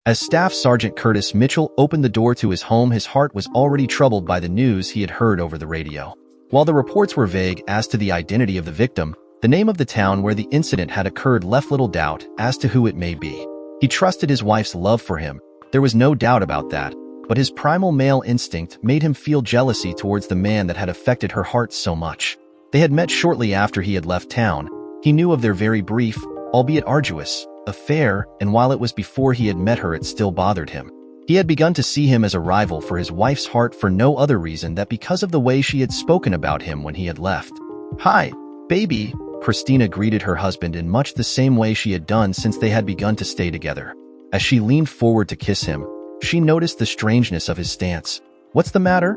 As Staff Sergeant Curtis Mitchell opened the door to his home, his heart was already troubled by the news he had heard over the radio. While the reports were vague as to the identity of the victim, the name of the town where the incident had occurred left little doubt as to who it may be. He trusted his wife's love for him, there was no doubt about that, but his primal male instinct made him feel jealousy towards the man that had affected her heart so much. They had met shortly after he had left town. He knew of their very brief, albeit arduous, affair, and while it was before he had met her, it still bothered him. He had begun to see him as a rival for his wife's heart for no other reason than because of the way she had spoken about him when he had left. "Hi, baby," Christina greeted her husband in much the same way she had done since they had begun to stay together. As she leaned forward to kiss him, she noticed the strangeness of his stance. "What's the matter?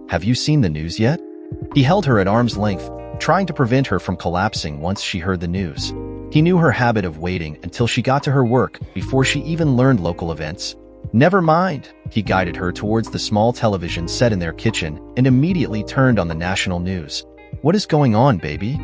Have you seen the news yet?" He held her at arm's length, trying to prevent her from collapsing once she heard the news. He knew her habit of waiting until she got to her work before she even learned local events. "Never mind," he guided her towards the small television set in their kitchen and immediately turned on the national news. "What is going on, baby?"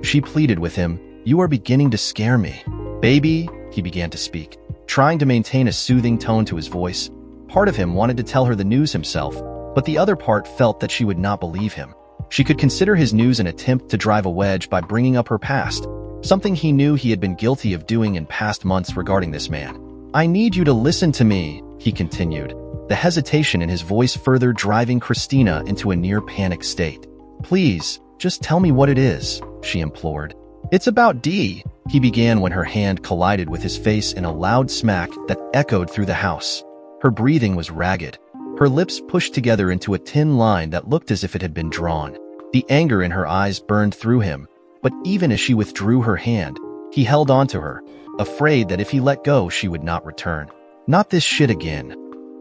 She pleaded with him. "You are beginning to scare me." "Baby," he began to speak, trying to maintain a soothing tone to his voice. Part of him wanted to tell her the news himself, but the other part felt that she would not believe him. She could consider his news an attempt to drive a wedge by bringing up her past, something he knew he had been guilty of doing in past months regarding this man. "I need you to listen to me," he continued, the hesitation in his voice further driving Christina into a near-panic state. "Please, just tell me what it is," she implored. "It's about Dee," he began when her hand collided with his face in a loud smack that echoed through the house. Her breathing was ragged, her lips pushed together into a thin line that looked as if it had been drawn. The anger in her eyes burned through him, but even as she withdrew her hand, he held on to her, afraid that if he let go, she would not return. "Not this shit again,"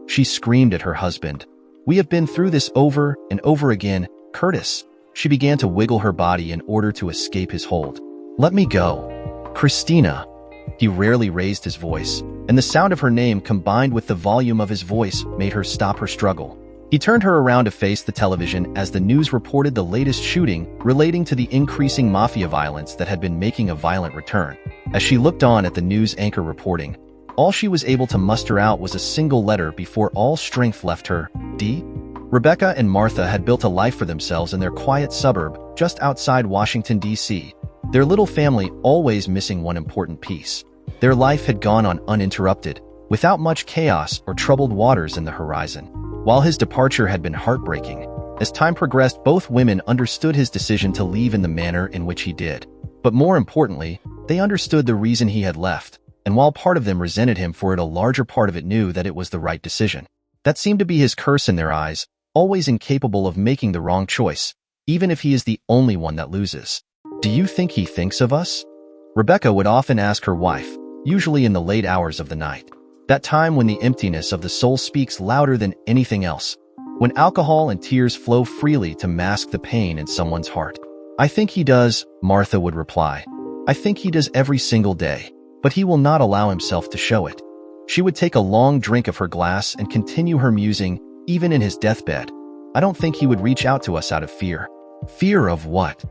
she screamed at her husband. "We have been through this over and over again, Curtis." She began to wiggle her body in order to escape his hold. "Let me go, Christina." He rarely raised his voice, and the sound of her name combined with the volume of his voice made her stop her struggle. He turned her around to face the television as the news reported the latest shooting relating to the increasing mafia violence that had been making a violent return. As she looked on at the news anchor reporting, all she was able to muster out was a single letter before all strength left her. D. Rebecca and Martha had built a life for themselves in their quiet suburb just outside Washington, D.C., their little family always missing one important piece. Their life had gone on uninterrupted, without much chaos or troubled waters in the horizon. While his departure had been heartbreaking, as time progressed, both women understood his decision to leave in the manner in which he did. But more importantly, they understood the reason he had left, and while part of them resented him for it, a larger part of it knew that it was the right decision. That seemed to be his curse in their eyes, always incapable of making the wrong choice, even if he is the only one that loses. "Do you think he thinks of us?" Rebecca would often ask her wife, usually in the late hours of the night. That time when the emptiness of the soul speaks louder than anything else, when alcohol and tears flow freely to mask the pain in someone's heart. "I think he does," Martha would reply. "I think he does every single day, but he will not allow himself to show it." She would take a long drink of her glass and continue her musing, even in his deathbed. "I don't think he would reach out to us out of fear." "Fear of what?"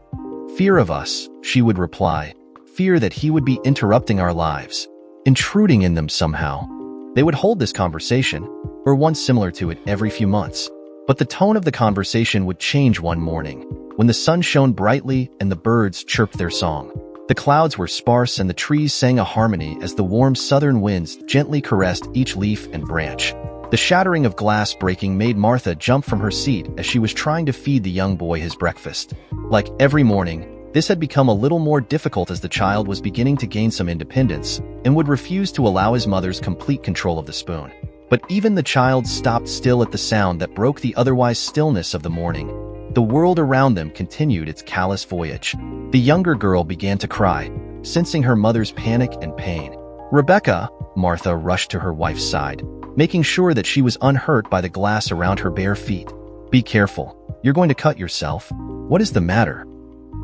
"Fear of us," she would reply. "Fear that he would be interrupting our lives, intruding in them somehow." They would hold this conversation, or one similar to it, every few months. But the tone of the conversation would change one morning, when the sun shone brightly and the birds chirped their song. The clouds were sparse and the trees sang a harmony as the warm southern winds gently caressed each leaf and branch. The shattering of glass breaking made Martha jump from her seat as she was trying to feed the young boy his breakfast. Like every morning, this had become a little more difficult as the child was beginning to gain some independence and would refuse to allow his mother's complete control of the spoon. But even the child stopped still at the sound that broke the otherwise stillness of the morning. The world around them continued its callous voyage. The younger girl began to cry, sensing her mother's panic and pain. "Rebecca," Martha rushed to her wife's side, making sure that she was unhurt by the glass around her bare feet. "Be careful. You're going to cut yourself. What is the matter?"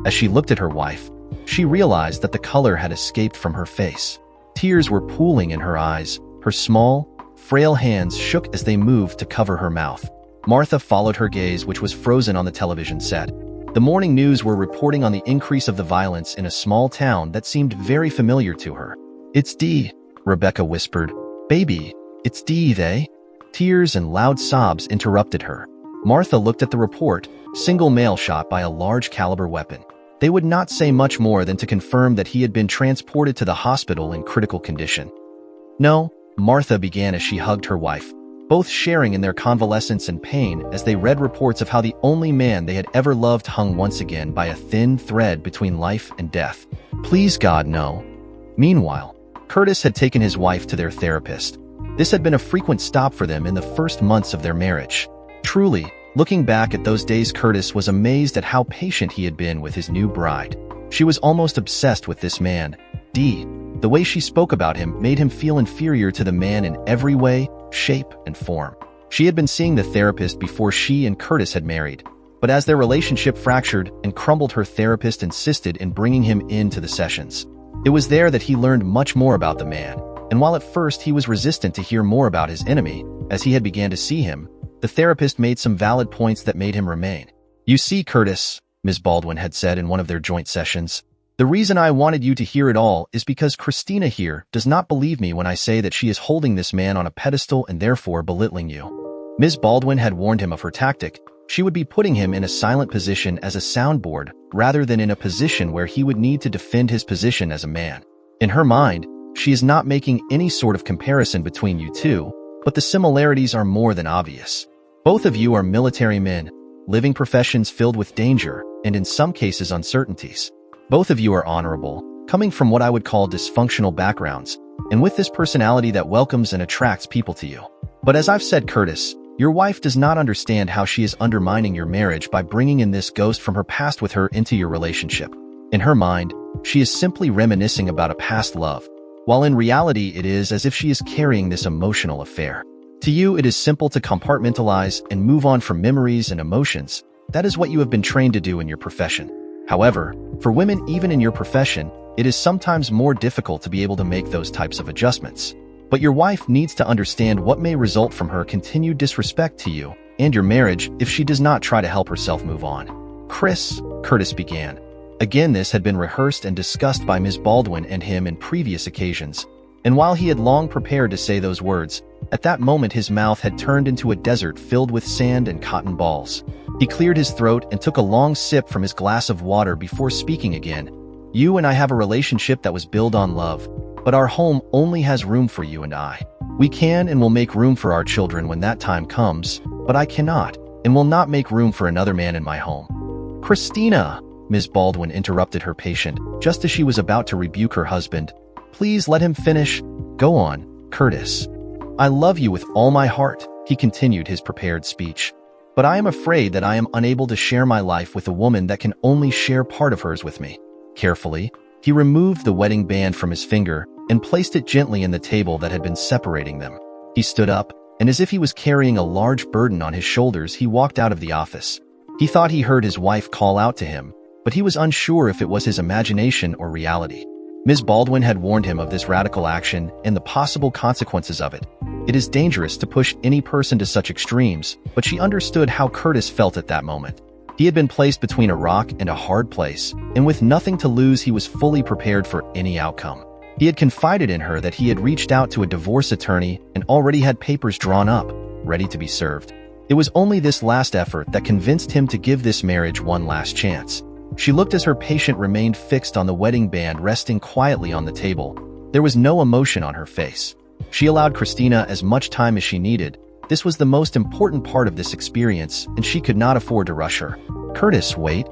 As she looked at her wife, she realized that the color had escaped from her face. Tears were pooling in her eyes. Her small, frail hands shook as they moved to cover her mouth. Martha followed her gaze, which was frozen on the television set. The morning news were reporting on the increase of the violence in a small town that seemed very familiar to her. "It's Dee," Rebecca whispered. "Baby, It's they. Tears and loud sobs interrupted her. Martha looked at the report, single male shot by a large caliber weapon. They would not say much more than to confirm that he had been transported to the hospital in critical condition. No, Martha began as she hugged her wife, both sharing in their convalescence and pain as they read reports of how the only man they had ever loved hung once again by a thin thread between life and death. Please God, no. Meanwhile, Curtis had taken his wife to their therapist. This had been a frequent stop for them in the first months of their marriage. Truly, looking back at those days, Curtis was amazed at how patient he had been with his new bride. She was almost obsessed with this man, D. The way she spoke about him made him feel inferior to the man in every way, shape, and form. She had been seeing the therapist before she and Curtis had married, but as their relationship fractured and crumbled, her therapist insisted in bringing him into the sessions. It was there that he learned much more about the man, and while at first he was resistant to hear more about his enemy, as he had began to see him, the therapist made some valid points that made him remain. You see, Curtis, Ms. Baldwin had said in one of their joint sessions, the reason I wanted you to hear it all is because Christina here does not believe me when I say that she is holding this man on a pedestal and therefore belittling you. Ms. Baldwin had warned him of her tactic. She would be putting him in a silent position as a soundboard rather than in a position where he would need to defend his position as a man. In her mind, she is not making any sort of comparison between you two, but the similarities are more than obvious. Both of you are military men, living professions filled with danger and in some cases uncertainties. Both of you are honorable, coming from what I would call dysfunctional backgrounds, and with this personality that welcomes and attracts people to you. But as I've said, Curtis, your wife does not understand how she is undermining your marriage by bringing in this ghost from her past with her into your relationship. In her mind, she is simply reminiscing about a past love, while in reality it is as if she is carrying this emotional affair. To you, it is simple to compartmentalize and move on from memories and emotions. That is what you have been trained to do in your profession. However, for women even in your profession, it is sometimes more difficult to be able to make those types of adjustments. But your wife needs to understand what may result from her continued disrespect to you and your marriage if she does not try to help herself move on. Curtis began. Again, this had been rehearsed and discussed by Ms. Baldwin and him in previous occasions, and while he had long prepared to say those words, at that moment his mouth had turned into a desert filled with sand and cotton balls. He cleared his throat and took a long sip from his glass of water before speaking again. You and I have a relationship that was built on love, but our home only has room for you and I. We can and will make room for our children when that time comes, but I cannot and will not make room for another man in my home. Christina, Ms. Baldwin interrupted her patient, just as she was about to rebuke her husband. Please let him finish. Go on, Curtis. I love you with all my heart, he continued his prepared speech. But I am afraid that I am unable to share my life with a woman that can only share part of hers with me. Carefully, he removed the wedding band from his finger and placed it gently in the table that had been separating them. He stood up, and as if he was carrying a large burden on his shoulders, he walked out of the office. He thought he heard his wife call out to him, but he was unsure if it was his imagination or reality. Ms. Baldwin had warned him of this radical action and the possible consequences of it. It is dangerous to push any person to such extremes, but she understood how Curtis felt at that moment. He had been placed between a rock and a hard place, and with nothing to lose, he was fully prepared for any outcome. He had confided in her that he had reached out to a divorce attorney and already had papers drawn up, ready to be served. It was only this last effort that convinced him to give this marriage one last chance. She looked as her patient remained fixed on the wedding band resting quietly on the table. There was no emotion on her face. She allowed Christina as much time as she needed. This was the most important part of this experience, and she could not afford to rush her. Curtis, wait.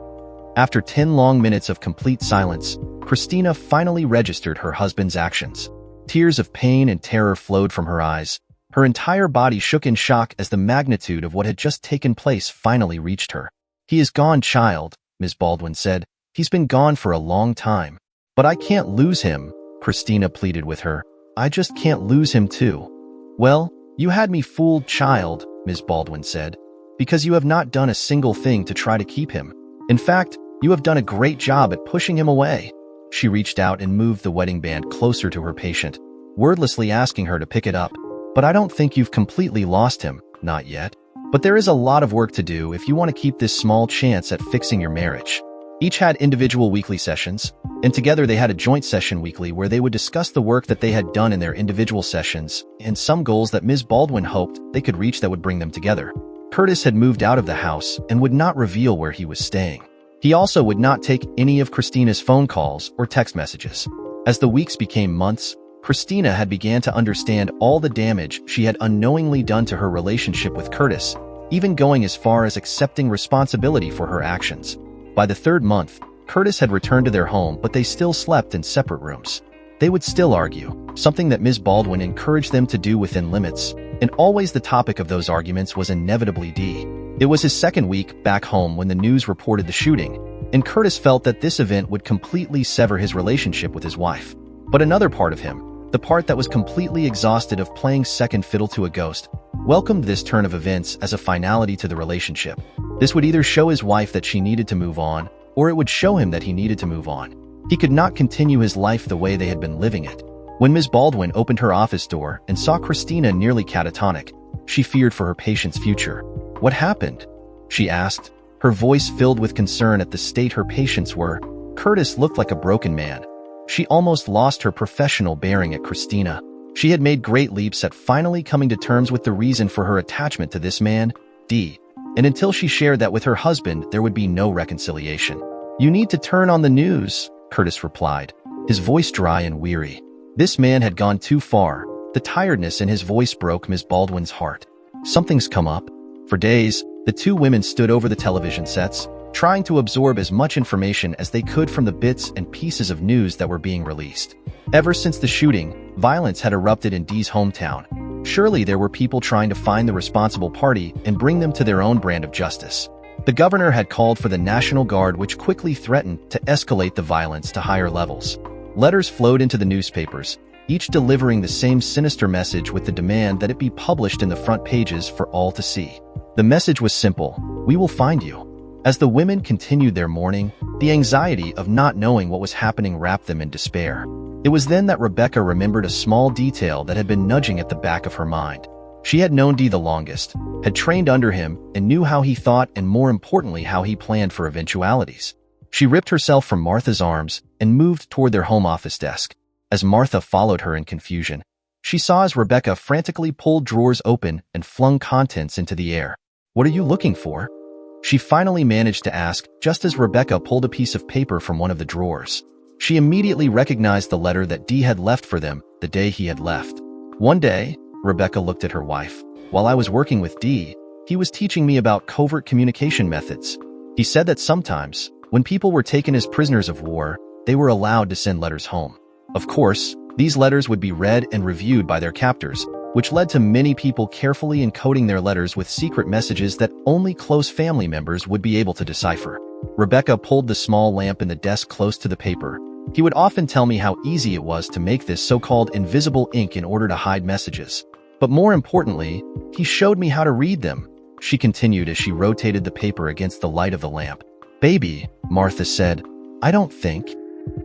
After 10 long minutes of complete silence, Christina finally registered her husband's actions. Tears of pain and terror flowed from her eyes. Her entire body shook in shock as the magnitude of what had just taken place finally reached her. He is gone, child, Ms. Baldwin said. He's been gone for a long time. But I can't lose him, Christina pleaded with her. I just can't lose him too. Well, you had me fooled, child, Ms. Baldwin said, because you have not done a single thing to try to keep him. In fact, you have done a great job at pushing him away. She reached out and moved the wedding band closer to her patient, wordlessly asking her to pick it up. But I don't think you've completely lost him, not yet. But there is a lot of work to do if you want to keep this small chance at fixing your marriage. Each had individual weekly sessions, and together they had a joint session weekly where they would discuss the work that they had done in their individual sessions and some goals that Ms. Baldwin hoped they could reach that would bring them together. Curtis had moved out of the house and would not reveal where he was staying. He also would not take any of Christina's phone calls or text messages. As the weeks became months, Christina had began to understand all the damage she had unknowingly done to her relationship with Curtis, even going as far as accepting responsibility for her actions. By the third month, Curtis had returned to their home, but they still slept in separate rooms. They would still argue, something that Ms. Baldwin encouraged them to do within limits, and always the topic of those arguments was inevitably Dee. It was his second week back home when the news reported the shooting, and Curtis felt that this event would completely sever his relationship with his wife. But another part of him, the part that was completely exhausted of playing second fiddle to a ghost, welcomed this turn of events as a finality to the relationship. This would either show his wife that she needed to move on, or it would show him that he needed to move on. He could not continue his life the way they had been living it. When Ms. Baldwin opened her office door and saw Christina nearly catatonic, she feared for her patient's future. "What happened?" she asked, her voice filled with concern at the state her patients were. Curtis looked like a broken man. She almost lost her professional bearing at Christina. She had made great leaps at finally coming to terms with the reason for her attachment to this man, Dee. And until she shared that with her husband, there would be no reconciliation. "You need to turn on the news," Curtis replied, his voice dry and weary. This man had gone too far. The tiredness in his voice broke Ms. Baldwin's heart. "Something's come up." For days, the two women stood over the television sets, trying to absorb as much information as they could from the bits and pieces of news that were being released. Ever since the shooting, violence had erupted in Dee's hometown. Surely there were people trying to find the responsible party and bring them to their own brand of justice. The governor had called for the National Guard, which quickly threatened to escalate the violence to higher levels. Letters flowed into the newspapers, each delivering the same sinister message with the demand that it be published in the front pages for all to see. The message was simple: "We will find you." As the women continued their mourning, the anxiety of not knowing what was happening wrapped them in despair. It was then that Rebecca remembered a small detail that had been nudging at the back of her mind. She had known Dee the longest, had trained under him, and knew how he thought and, more importantly, how he planned for eventualities. She ripped herself from Martha's arms and moved toward their home office desk. As Martha followed her in confusion, she saw as Rebecca frantically pulled drawers open and flung contents into the air. "What are you looking for?" she finally managed to ask, just as Rebecca pulled a piece of paper from one of the drawers. She immediately recognized the letter that Dee had left for them the day he had left. "One day," Rebecca looked at her wife, "while I was working with Dee, he was teaching me about covert communication methods. He said that sometimes, when people were taken as prisoners of war, they were allowed to send letters home. Of course, these letters would be read and reviewed by their captors, which led to many people carefully encoding their letters with secret messages that only close family members would be able to decipher." Rebecca pulled the small lamp in the desk close to the paper. "He would often tell me how easy it was to make this so-called invisible ink in order to hide messages. But more importantly, he showed me how to read them," she continued as she rotated the paper against the light of the lamp. "Baby," Martha said, "I don't think."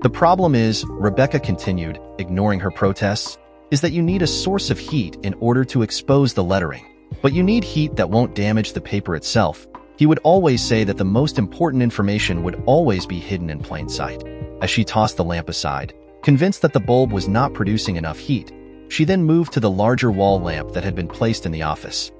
"The problem is," Rebecca continued, ignoring her protests, "is that you need a source of heat in order to expose the lettering. But you need heat that won't damage the paper itself. He would always say that the most important information would always be hidden in plain sight." As she tossed the lamp aside, convinced that the bulb was not producing enough heat, she then moved to the larger wall lamp that had been placed in the office.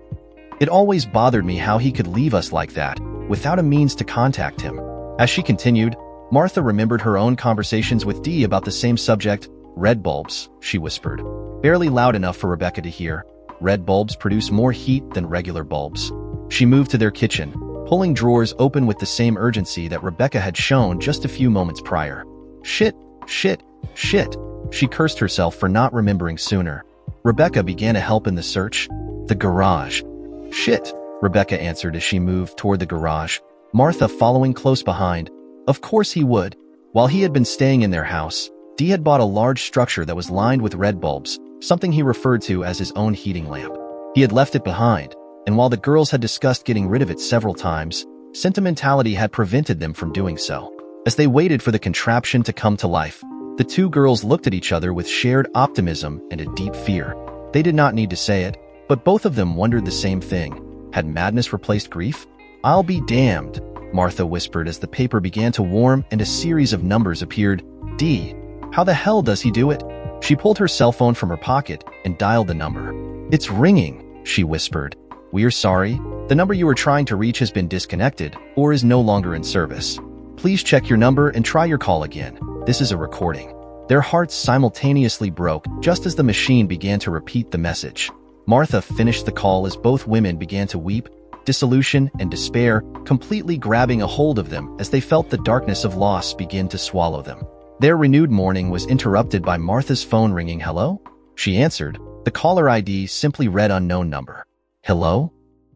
"It always bothered me how he could leave us like that, without a means to contact him." As she continued, Martha remembered her own conversations with Dee about the same subject. "Red bulbs," she whispered, barely loud enough for Rebecca to hear. "Red bulbs produce more heat than regular bulbs." She moved to their kitchen, pulling drawers open with the same urgency that Rebecca had shown just a few moments prior. "Shit, shit, shit," she cursed herself for not remembering sooner. Rebecca began to help in the search. "The garage." "Shit," Rebecca answered as she moved toward the garage, Martha following close behind. Of course he would. While he had been staying in their house, Dee had bought a large structure that was lined with red bulbs, something he referred to as his own heating lamp. He had left it behind, and while the girls had discussed getting rid of it several times, sentimentality had prevented them from doing so. As they waited for the contraption to come to life, the two girls looked at each other with shared optimism and a deep fear. They did not need to say it, but both of them wondered the same thing. Had madness replaced grief? "I'll be damned," Martha whispered as the paper began to warm and a series of numbers appeared. D. How the hell does he do it? She pulled her cell phone from her pocket and dialed the number. It's ringing, she whispered. We're sorry. The number you were trying to reach has been disconnected or is no longer in service. Please check your number and try your call again. This is a recording. Their hearts simultaneously broke just as the machine began to repeat the message. Martha finished the call as both women began to weep, disillusion and despair completely grabbing a hold of them as they felt the darkness of loss begin to swallow them. Their renewed mourning was interrupted by Martha's phone ringing. Hello? She answered. The caller ID simply read unknown number. Hello?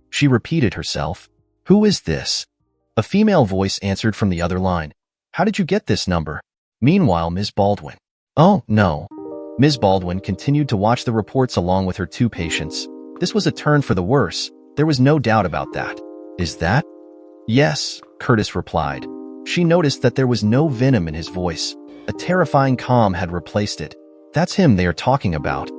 She repeated herself. Who is this? A female voice answered from the other line. How did you get this number? Meanwhile, Ms. Baldwin. Oh, no. Ms. Baldwin continued to watch the reports along with her two patients. This was a turn for the worse. There was no doubt about that. Is that? Yes, Curtis replied. She noticed that there was no venom in his voice. A terrifying calm had replaced it. That's him they are talking about.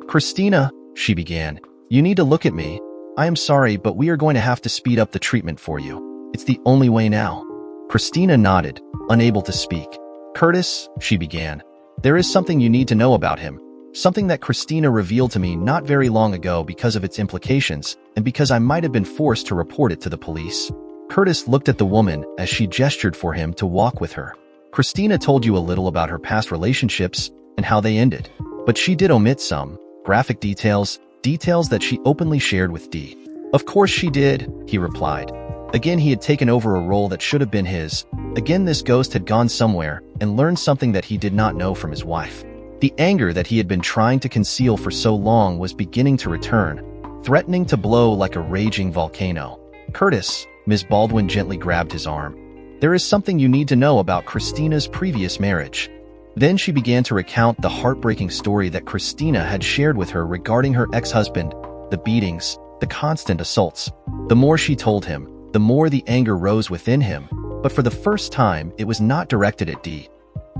Christina, she began. You need to look at me. I am sorry, but we are going to have to speed up the treatment for you. It's the only way now. Christina nodded, unable to speak. Curtis, she began. There is something you need to know about him. Something that Christina revealed to me not very long ago because of its implications, and because I might have been forced to report it to the police. Curtis looked at the woman as she gestured for him to walk with her. Christina told you a little about her past relationships and how they ended, but she did omit some graphic details that she openly shared with Dee. Of course she did, he replied. Again, he had taken over a role that should have been his. Again, this ghost had gone somewhere and learned something that he did not know from his wife. The anger that he had been trying to conceal for so long was beginning to return, threatening to blow like a raging volcano. Curtis, Ms. Baldwin gently grabbed his arm. There is something you need to know about Christina's previous marriage. Then she began to recount the heartbreaking story that Christina had shared with her regarding her ex-husband, the beatings, the constant assaults. The more she told him, the more the anger rose within him, but for the first time, it was not directed at Dee.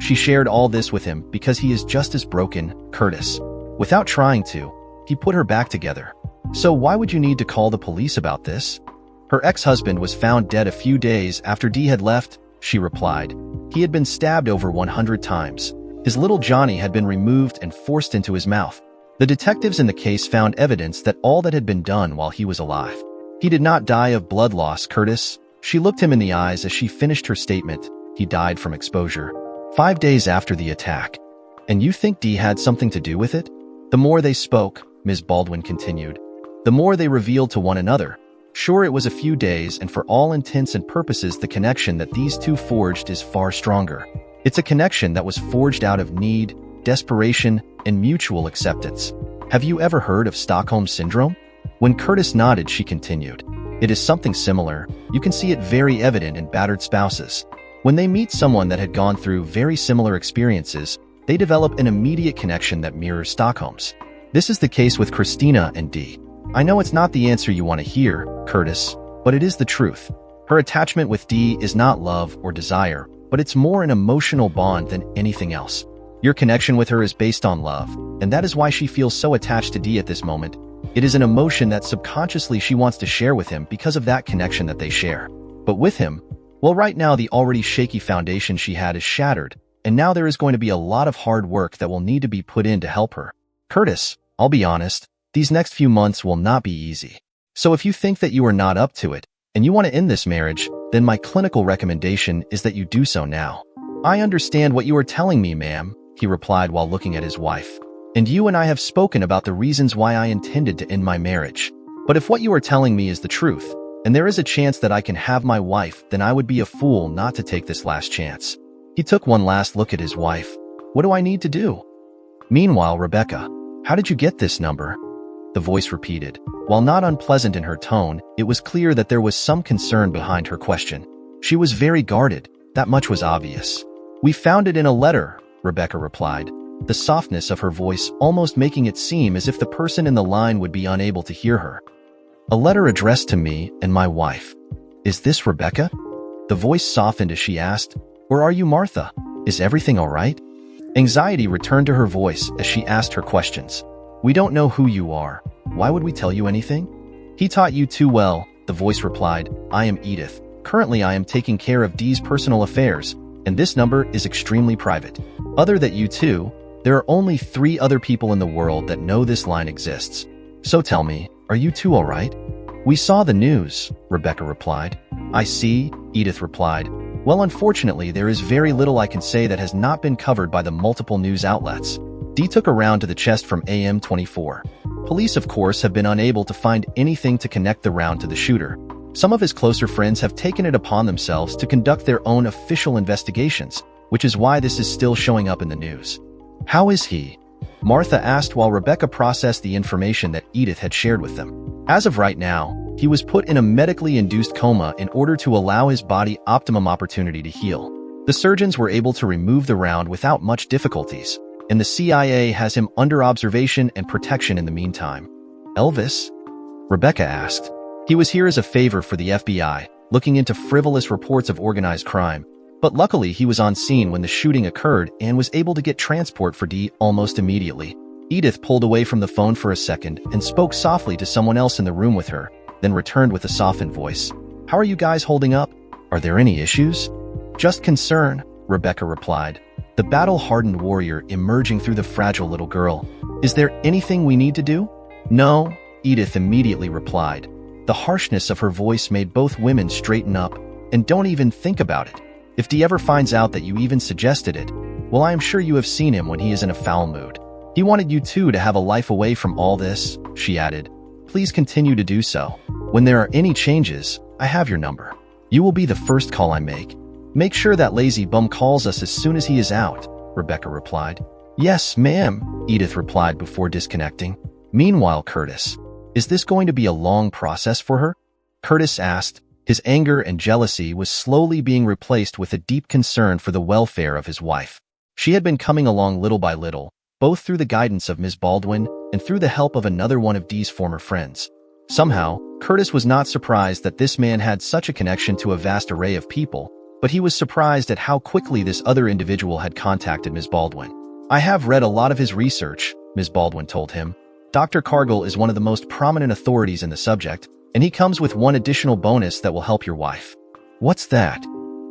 She shared all this with him because he is just as broken, Curtis. Without trying to, he put her back together. So why would you need to call the police about this? Her ex-husband was found dead a few days after Dee had left, she replied. He had been stabbed over 100 times. His little Johnny had been removed and forced into his mouth. The detectives in the case found evidence that all that had been done while he was alive. He did not die of blood loss, Curtis. She looked him in the eyes as she finished her statement. He died from exposure. 5 days after the attack. And you think Dee had something to do with it? The more they spoke, Ms. Baldwin continued, the more they revealed to one another. Sure, it was a few days, and for all intents and purposes, the connection that these two forged is far stronger. It's a connection that was forged out of need, desperation, and mutual acceptance. Have you ever heard of Stockholm Syndrome? When Curtis nodded, she continued. It is something similar. You can see it very evident in battered spouses. When they meet someone that had gone through very similar experiences, they develop an immediate connection that mirrors Stockholm's. This is the case with Christina and Dee. I know it's not the answer you want to hear, Curtis, but it is the truth. Her attachment with Dee is not love or desire, but it's more an emotional bond than anything else. Your connection with her is based on love, and that is why she feels so attached to Dee at this moment. It is an emotion that subconsciously she wants to share with him because of that connection that they share. But with him, well, right now the already shaky foundation she had is shattered, and now there is going to be a lot of hard work that will need to be put in to help her. Curtis, I'll be honest, these next few months will not be easy. So if you think that you are not up to it, and you want to end this marriage, then my clinical recommendation is that you do so now. I understand what you are telling me, ma'am, he replied while looking at his wife. And you and I have spoken about the reasons why I intended to end my marriage. But if what you are telling me is the truth, and there is a chance that I can have my wife, then I would be a fool not to take this last chance. He took one last look at his wife. What do I need to do? Meanwhile, Rebecca, how did you get this number? The voice repeated. While not unpleasant in her tone, it was clear that there was some concern behind her question. She was very guarded, that much was obvious. We found it in a letter, Rebecca replied, the softness of her voice almost making it seem as if the person in the line would be unable to hear her. A letter addressed to me and my wife. Is this Rebecca? The voice softened as she asked, or are you Martha? Is everything all right? Anxiety returned to her voice as she asked her questions. We don't know who you are. Why would we tell you anything? He taught you too well, the voice replied. I am Edith. Currently, I am taking care of Dee's personal affairs, and this number is extremely private. Other than you two, there are only 3 other people in the world that know this line exists. So tell me, are you two all right? We saw the news, Rebecca replied. I see, Edith replied. Well, unfortunately, there is very little I can say that has not been covered by the multiple news outlets. Dee took a round to the chest from AM24. Police, of course, have been unable to find anything to connect the round to the shooter. Some of his closer friends have taken it upon themselves to conduct their own official investigations, which is why this is still showing up in the news. How is he? Martha asked while Rebecca processed the information that Edith had shared with them. As of right now, he was put in a medically induced coma in order to allow his body optimum opportunity to heal. The surgeons were able to remove the round without much difficulties, and the CIA has him under observation and protection in the meantime. Elvis? Rebecca asked. He was here as a favor for the FBI, looking into frivolous reports of organized crime, but luckily he was on scene when the shooting occurred and was able to get transport for Dee almost immediately. Edith pulled away from the phone for a second and spoke softly to someone else in the room with her, then returned with a softened voice. How are you guys holding up? Are there any issues? Just concern, Rebecca replied, the battle-hardened warrior emerging through the fragile little girl. Is there anything we need to do? No, Edith immediately replied. The harshness of her voice made both women straighten up. And don't even think about it. If Dee ever finds out that you even suggested it, well, I am sure you have seen him when he is in a foul mood. He wanted you two to have a life away from all this, she added. Please continue to do so. When there are any changes, I have your number. You will be the first call I make. Make sure that lazy bum calls us as soon as he is out, Rebecca replied. Yes, ma'am, Edith replied before disconnecting. Meanwhile, Curtis, is this going to be a long process for her? Curtis asked. His anger and jealousy was slowly being replaced with a deep concern for the welfare of his wife. She had been coming along little by little, both through the guidance of Ms. Baldwin and through the help of another one of Dee's former friends. Somehow, Curtis was not surprised that this man had such a connection to a vast array of people, but he was surprised at how quickly this other individual had contacted Ms. Baldwin. I have read a lot of his research, Ms. Baldwin told him. Dr. Cargill is one of the most prominent authorities in the subject, and he comes with one additional bonus that will help your wife. What's that?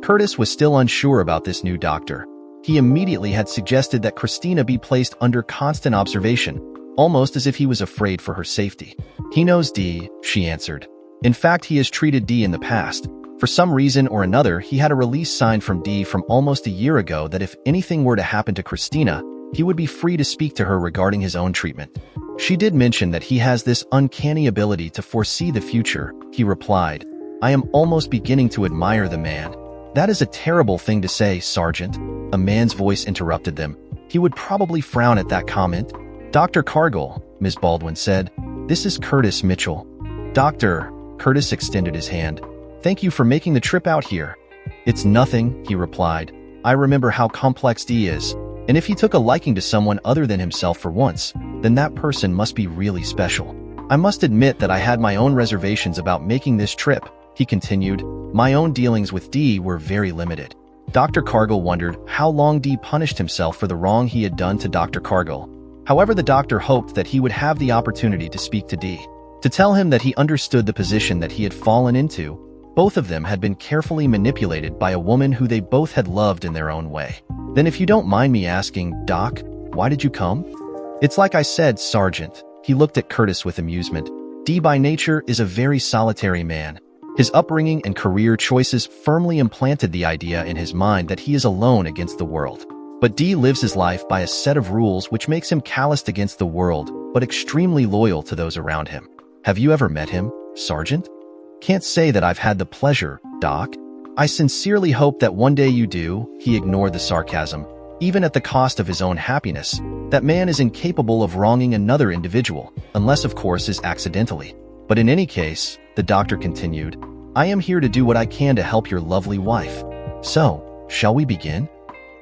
Curtis was still unsure about this new doctor. He immediately had suggested that Christina be placed under constant observation, almost as if he was afraid for her safety. He knows Dee, she answered. In fact, he has treated Dee in the past. For some reason or another, he had a release signed from Dee from almost a year ago that if anything were to happen to Christina, he would be free to speak to her regarding his own treatment. She did mention that he has this uncanny ability to foresee the future, he replied. I am almost beginning to admire the man. That is a terrible thing to say, Sergeant. A man's voice interrupted them. He would probably frown at that comment. Dr. Cargill, Ms. Baldwin said. This is Curtis Mitchell. Doctor, Curtis extended his hand. Thank you for making the trip out here. It's nothing, he replied. I remember how complex Dee is, and if he took a liking to someone other than himself for once, then that person must be really special. I must admit that I had my own reservations about making this trip, he continued. My own dealings with Dee were very limited. Dr. Cargill wondered how long Dee punished himself for the wrong he had done to Dr. Cargill. However, the doctor hoped that he would have the opportunity to speak to Dee, to tell him that he understood the position that he had fallen into. Both of them had been carefully manipulated by a woman who they both had loved in their own way. Then if you don't mind me asking, Doc, why did you come? It's like I said, Sergeant. He looked at Curtis with amusement. Dee by nature is a very solitary man. His upbringing and career choices firmly implanted the idea in his mind that he is alone against the world. But Dee lives his life by a set of rules which makes him calloused against the world, but extremely loyal to those around him. Have you ever met him, Sergeant? Can't say that I've had the pleasure, Doc. I sincerely hope that one day you do. He ignored the sarcasm. Even at the cost of his own happiness, that man is incapable of wronging another individual, unless of course is accidentally. But in any case, the doctor continued, I am here to do what I can to help your lovely wife. So, shall we begin?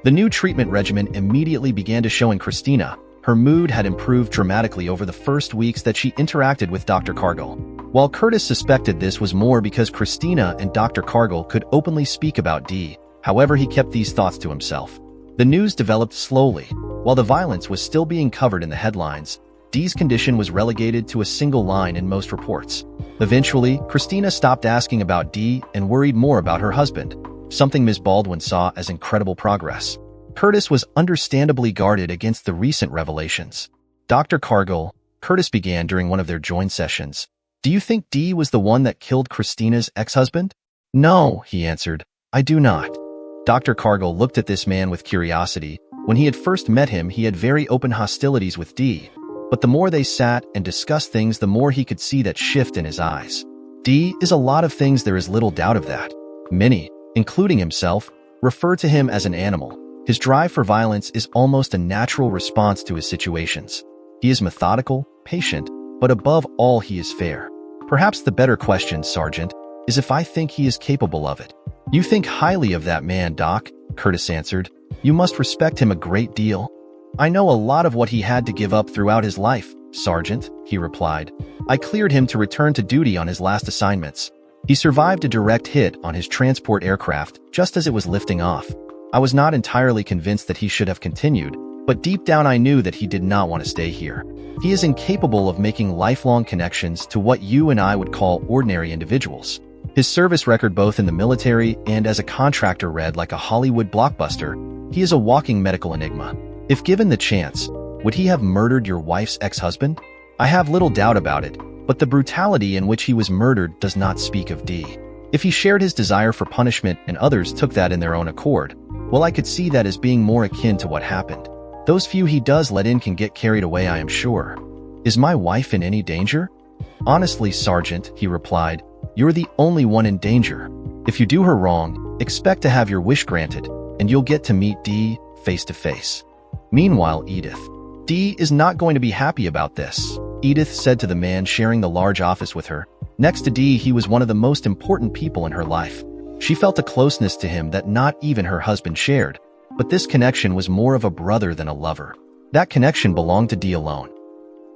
The new treatment regimen immediately began to show in Christina. Her mood had improved dramatically over the first weeks that she interacted with Dr. Cargill. While Curtis suspected this was more because Christina and Dr. Cargill could openly speak about Dee, however, he kept these thoughts to himself. The news developed slowly. While the violence was still being covered in the headlines, Dee's condition was relegated to a single line in most reports. Eventually, Christina stopped asking about Dee and worried more about her husband, something Ms. Baldwin saw as incredible progress. Curtis was understandably guarded against the recent revelations. Dr. Cargill, Curtis began during one of their joint sessions. Do you think Dee was the one that killed Christina's ex-husband? No, he answered. I do not. Dr. Cargill looked at this man with curiosity. When he had first met him, he had very open hostilities with Dee. But the more they sat and discussed things, the more he could see that shift in his eyes. Dee is a lot of things, there is little doubt of that. Many, including himself, refer to him as an animal. His drive for violence is almost a natural response to his situations. He is methodical, patient, but above all he is fair. Perhaps the better question, Sergeant, is if I think he is capable of it. You think highly of that man, Doc, Curtis answered. You must respect him a great deal. I know a lot of what he had to give up throughout his life, Sergeant, he replied. I cleared him to return to duty on his last assignments. He survived a direct hit on his transport aircraft just as it was lifting off. I was not entirely convinced that he should have continued, but deep down I knew that he did not want to stay here. He is incapable of making lifelong connections to what you and I would call ordinary individuals. His service record both in the military and as a contractor read like a Hollywood blockbuster. He is a walking medical enigma. If given the chance, would he have murdered your wife's ex-husband? I have little doubt about it, but the brutality in which he was murdered does not speak of Dee. If he shared his desire for punishment and others took that in their own accord, well, I could see that as being more akin to what happened. Those few he does let in can get carried away, I am sure. Is my wife in any danger? Honestly, Sergeant, he replied, you're the only one in danger. If you do her wrong, expect to have your wish granted, and you'll get to meet Dee face to face. Meanwhile, Edith. Dee is not going to be happy about this, Edith said to the man sharing the large office with her. Next to Dee, he was one of the most important people in her life. She felt a closeness to him that not even her husband shared, but this connection was more of a brother than a lover. That connection belonged to Dee alone.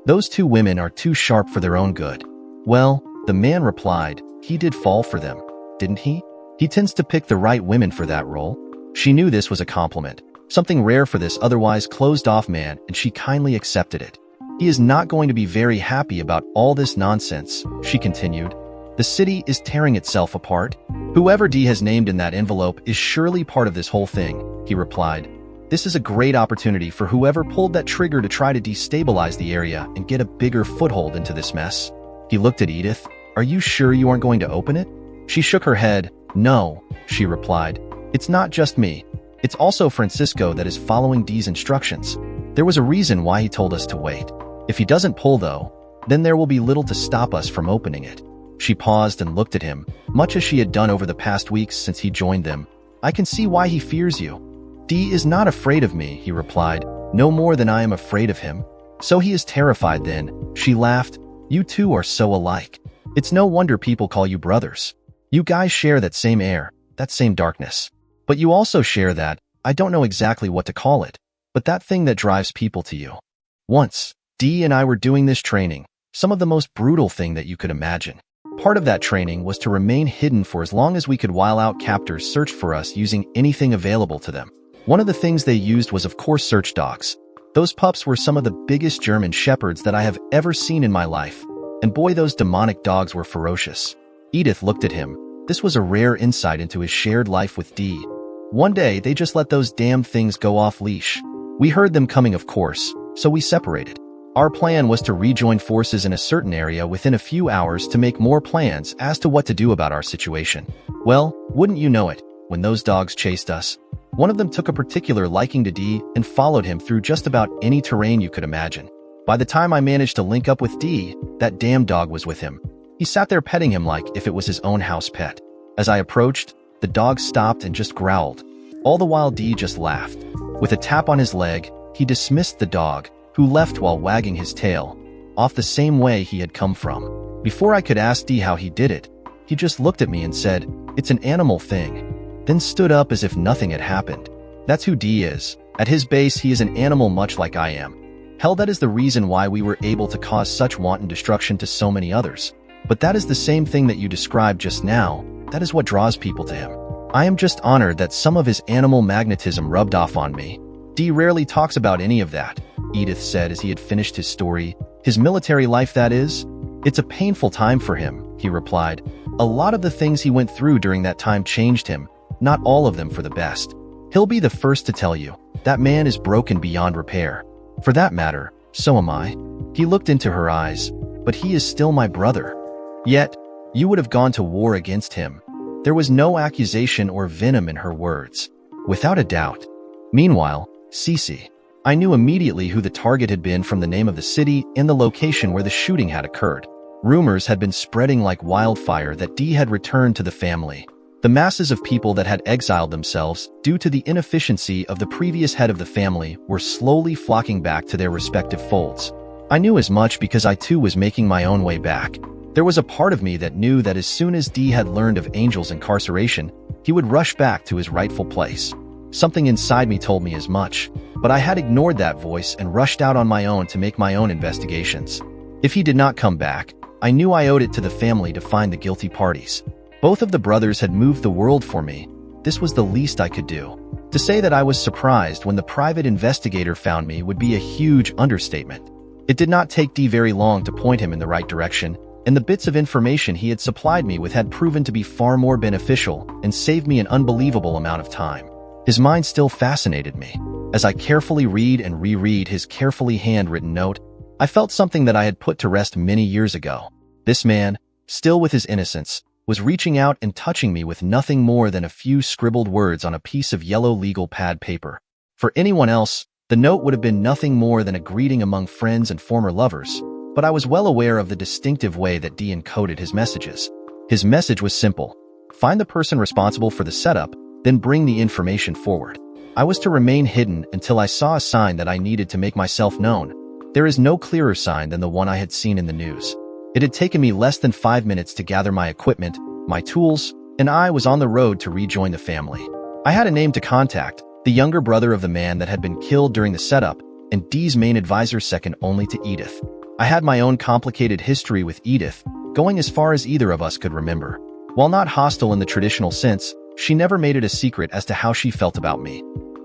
Those two women are too sharp for their own good. Well, the man replied, he did fall for them, didn't he? He tends to pick the right women for that role. She knew this was a compliment, something rare for this otherwise closed-off man, and she kindly accepted it. He is not going to be very happy about all this nonsense, she continued. The city is tearing itself apart. Whoever Dee has named in that envelope is surely part of this whole thing, he replied. This is a great opportunity for whoever pulled that trigger to try to destabilize the area and get a bigger foothold into this mess. He looked at Edith. Are you sure you aren't going to open it? She shook her head. No, she replied. It's not just me. It's also Francisco that is following Dee's instructions. There was a reason why he told us to wait. If he doesn't pull, though, then there will be little to stop us from opening it. She paused and looked at him, much as she had done over the past weeks since he joined them. I can see why he fears you. Dee is not afraid of me, he replied, no more than I am afraid of him. So he is terrified then, she laughed. You two are so alike. It's no wonder people call you brothers. You guys share that same air, that same darkness. But you also share that, I don't know exactly what to call it, but that thing that drives people to you. Once, Dee and I were doing this training, some of the most brutal thing that you could imagine. Part of that training was to remain hidden for as long as we could while our captors searched for us using anything available to them. One of the things they used was, of course, search dogs. Those pups were some of the biggest German shepherds that I have ever seen in my life. And boy, those demonic dogs were ferocious. Edith looked at him. This was a rare insight into his shared life with Dee. One day, they just let those damned things go off leash. We heard them coming, of course, so we separated. Our plan was to rejoin forces in a certain area within a few hours to make more plans as to what to do about our situation. Well, wouldn't you know it, when those dogs chased us, one of them took a particular liking to Dee and followed him through just about any terrain you could imagine. By the time I managed to link up with Dee, that damn dog was with him. He sat there petting him like if it was his own house pet. As I approached, the dog stopped and just growled. All the while Dee just laughed. With a tap on his leg, he dismissed the dog, who left while wagging his tail, off the same way he had come from. Before I could ask Dee how he did it, he just looked at me and said, "It's an animal thing," then stood up as if nothing had happened. That's who Dee is. At his base, he is an animal much like I am. Hell, that is the reason why we were able to cause such wanton destruction to so many others. But that is the same thing that you described just now. That is what draws people to him. I am just honored that some of his animal magnetism rubbed off on me. Dee rarely talks about any of that, Edith said as he had finished his story. His military life, that is. It's a painful time for him. he replied. A lot of the things he went through during that time changed him, not all of them for the best. He'll be the first to tell you, that man is broken beyond repair. For that matter, so am I. He looked into her eyes, but he is still my brother. Yet, you would have gone to war against him. There was no accusation or venom in her words. Without a doubt. Meanwhile, Cece. I knew immediately who the target had been from the name of the city and the location where the shooting had occurred. Rumors had been spreading like wildfire that Dee had returned to the family. The masses of people that had exiled themselves due to the inefficiency of the previous head of the family were slowly flocking back to their respective folds. I knew as much because I too was making my own way back. There was a part of me that knew that as soon as Dee had learned of Angel's incarceration, he would rush back to his rightful place. Something inside me told me as much, but I had ignored that voice and rushed out on my own to make my own investigations. If he did not come back, I knew I owed it to the family to find the guilty parties. Both of the brothers had moved the world for me. This was the least I could do. To say that I was surprised when the private investigator found me would be a huge understatement. It did not take Dee very long to point him in the right direction, and the bits of information he had supplied me with had proven to be far more beneficial and saved me an unbelievable amount of time. His mind still fascinated me. As I carefully read and reread his carefully handwritten note, I felt something that I had put to rest many years ago. This man, still with his innocence, was reaching out and touching me with nothing more than a few scribbled words on a piece of yellow legal pad paper. For anyone else, the note would have been nothing more than a greeting among friends and former lovers, but I was well aware of the distinctive way that Dee encoded his messages. His message was simple. Find the person responsible for the setup, then bring the information forward. I was to remain hidden until I saw a sign that I needed to make myself known. There is no clearer sign than the one I had seen in the news. It had taken me less than 5 minutes to gather my equipment, my tools, and I was on the road to rejoin the family. I had a name to contact, the younger brother of the man that had been killed during the setup, and Dee's main advisor second only to Edith. I had my own complicated history with Edith, going as far as either of us could remember. While not hostile in the traditional sense, she never made it a secret as to how she felt about me.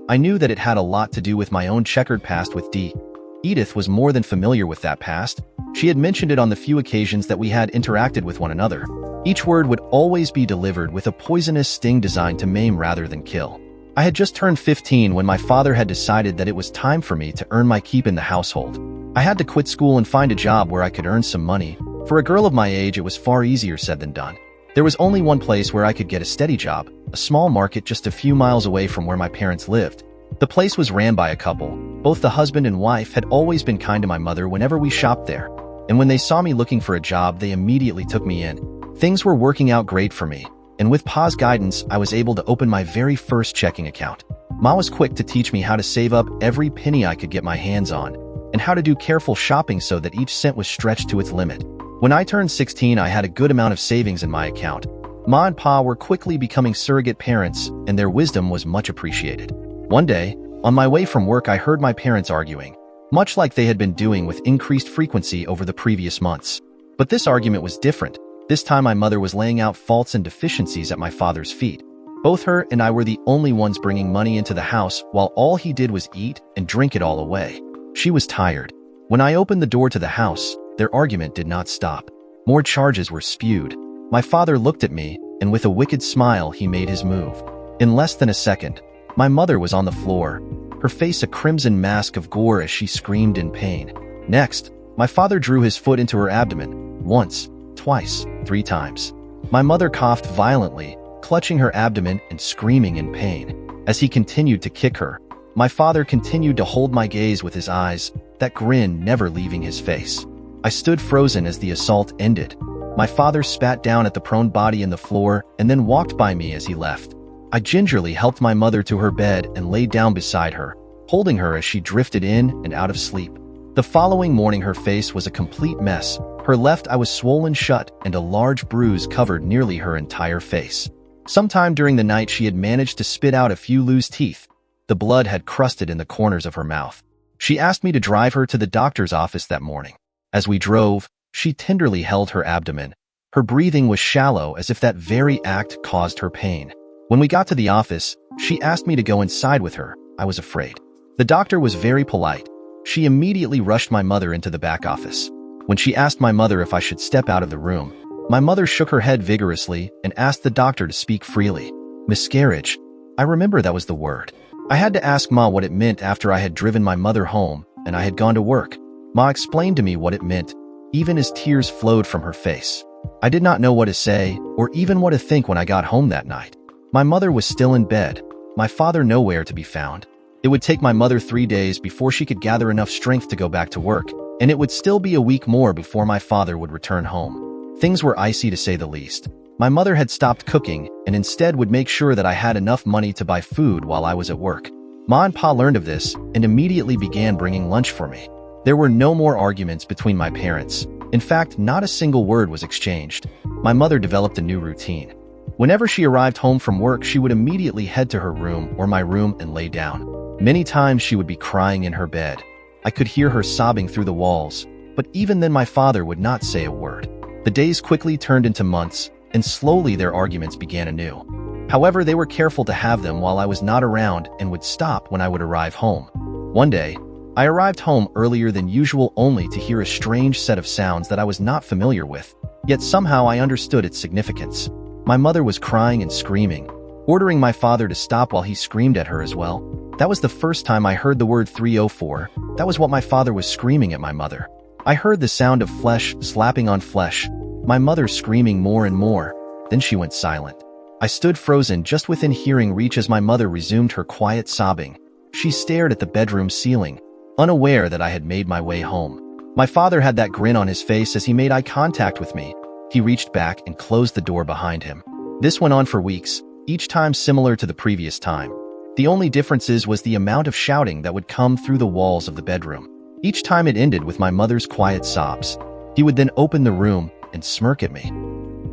I knew that it had a lot to do with my own checkered past with Dee. Edith was more than familiar with that past. She had mentioned it on the few occasions that we had interacted with one another. Each word would always be delivered with a poisonous sting designed to maim rather than kill. I had just turned 15 when my father had decided that it was time for me to earn my keep in the household. I had to quit school and find a job where I could earn some money. For a girl of my age, it was far easier said than done. There was only one place where I could get a steady job, a small market just a few miles away from where my parents lived. The place was ran by a couple. Both the husband and wife had always been kind to my mother whenever we shopped there. And when they saw me looking for a job, they immediately took me in. Things were working out great for me. And with Pa's guidance, I was able to open my very first checking account. Ma was quick to teach me how to save up every penny I could get my hands on, and how to do careful shopping so that each cent was stretched to its limit. When I turned 16, I had a good amount of savings in my account. Ma and Pa were quickly becoming surrogate parents, and their wisdom was much appreciated. One day, on my way from work, I heard my parents arguing, much like they had been doing with increased frequency over the previous months. But this argument was different. This time my mother was laying out faults and deficiencies at my father's feet. Both her and I were the only ones bringing money into the house, while all he did was eat and drink it all away. She was tired. When I opened the door to the house, their argument did not stop. More charges were spewed. My father looked at me, and with a wicked smile he made his move. In less than a second, my mother was on the floor, her face a crimson mask of gore as she screamed in pain. Next, my father drew his foot into her abdomen, once, twice, 3 times. My mother coughed violently, clutching her abdomen and screaming in pain. As he continued to kick her, my father continued to hold my gaze with his eyes, that grin never leaving his face. I stood frozen as the assault ended. My father spat down at the prone body in the floor and then walked by me as he left. I gingerly helped my mother to her bed and laid down beside her, holding her as she drifted in and out of sleep. The following morning her face was a complete mess. Her left eye was swollen shut and a large bruise covered nearly her entire face. Sometime during the night she had managed to spit out a few loose teeth. The blood had crusted in the corners of her mouth. She asked me to drive her to the doctor's office that morning. As we drove, she tenderly held her abdomen. Her breathing was shallow as if that very act caused her pain. When we got to the office, she asked me to go inside with her. I was afraid. The doctor was very polite. She immediately rushed my mother into the back office. When she asked my mother if I should step out of the room, My mother shook her head vigorously and asked the doctor to speak freely. Miscarriage. I remember that was the word. I had to ask Ma what it meant after I had driven my mother home and I had gone to work. Ma explained to me what it meant, even as tears flowed from her face. I did not know what to say or even what to think when I got home that night. My mother was still in bed, my father nowhere to be found. It would take my mother 3 days before she could gather enough strength to go back to work, and it would still be a week more before my father would return home. Things were icy to say the least. My mother had stopped cooking and instead would make sure that I had enough money to buy food while I was at work. Ma and Pa learned of this and immediately began bringing lunch for me. There were no more arguments between my parents. In fact, not a single word was exchanged. My mother developed a new routine. Whenever she arrived home from work, she would immediately head to her room or my room and lay down. Many times she would be crying in her bed. I could hear her sobbing through the walls, but even then my father would not say a word. The days quickly turned into months, and slowly their arguments began anew. However, they were careful to have them while I was not around and would stop when I would arrive home. One day, I arrived home earlier than usual only to hear a strange set of sounds that I was not familiar with, yet somehow I understood its significance. My mother was crying and screaming, ordering my father to stop while he screamed at her as well. That was the first time I heard the word 304. That was what my father was screaming at my mother. I heard the sound of flesh slapping on flesh, my mother screaming more and more. Then she went silent. I stood frozen just within hearing reach as my mother resumed her quiet sobbing. She stared at the bedroom ceiling, unaware that I had made my way home. My father had that grin on his face as he made eye contact with me. He reached back and closed the door behind him. This went on for weeks, each time similar to the previous time. The only differences was the amount of shouting that would come through the walls of the bedroom. Each time it ended with my mother's quiet sobs. He would then open the room and smirk at me.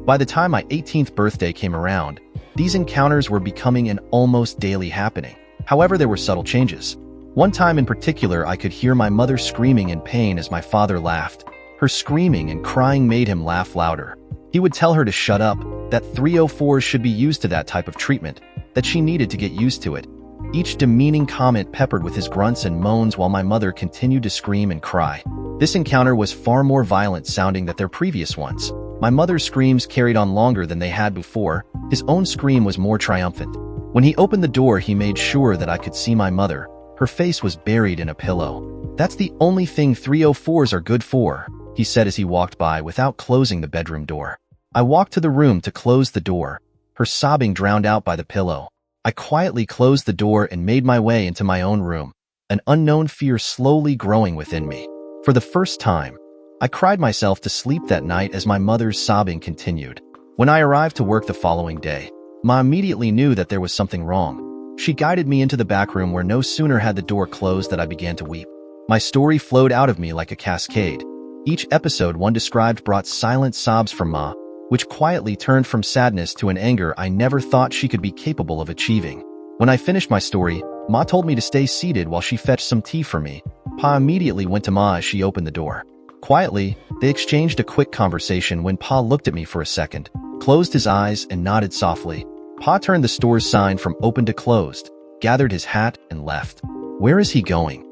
By the time my 18th birthday came around, these encounters were becoming an almost daily happening. However, there were subtle changes. One time in particular, I could hear my mother screaming in pain as my father laughed. Her screaming and crying made him laugh louder. He would tell her to shut up, that 304s should be used to that type of treatment, that she needed to get used to it. Each demeaning comment peppered with his grunts and moans while my mother continued to scream and cry. This encounter was far more violent sounding than their previous ones. My mother's screams carried on longer than they had before. His own scream was more triumphant. When he opened the door, he made sure that I could see my mother. Her face was buried in a pillow. "That's the only thing 304s are good for," he said as he walked by without closing the bedroom door. I walked to the room to close the door, her sobbing drowned out by the pillow. I quietly closed the door and made my way into my own room, an unknown fear slowly growing within me. For the first time, I cried myself to sleep that night as my mother's sobbing continued. When I arrived to work the following day, Ma immediately knew that there was something wrong. She guided me into the back room where no sooner had the door closed that I began to weep. My story flowed out of me like a cascade. Each episode one described brought silent sobs from Ma, which quietly turned from sadness to an anger I never thought she could be capable of achieving. When I finished my story, Ma told me to stay seated while she fetched some tea for me. Pa immediately went to Ma as she opened the door. Quietly, they exchanged a quick conversation when Pa looked at me for a second, closed his eyes and nodded softly. Pa turned the store's sign from open to closed, gathered his hat and left. "Where is he going?"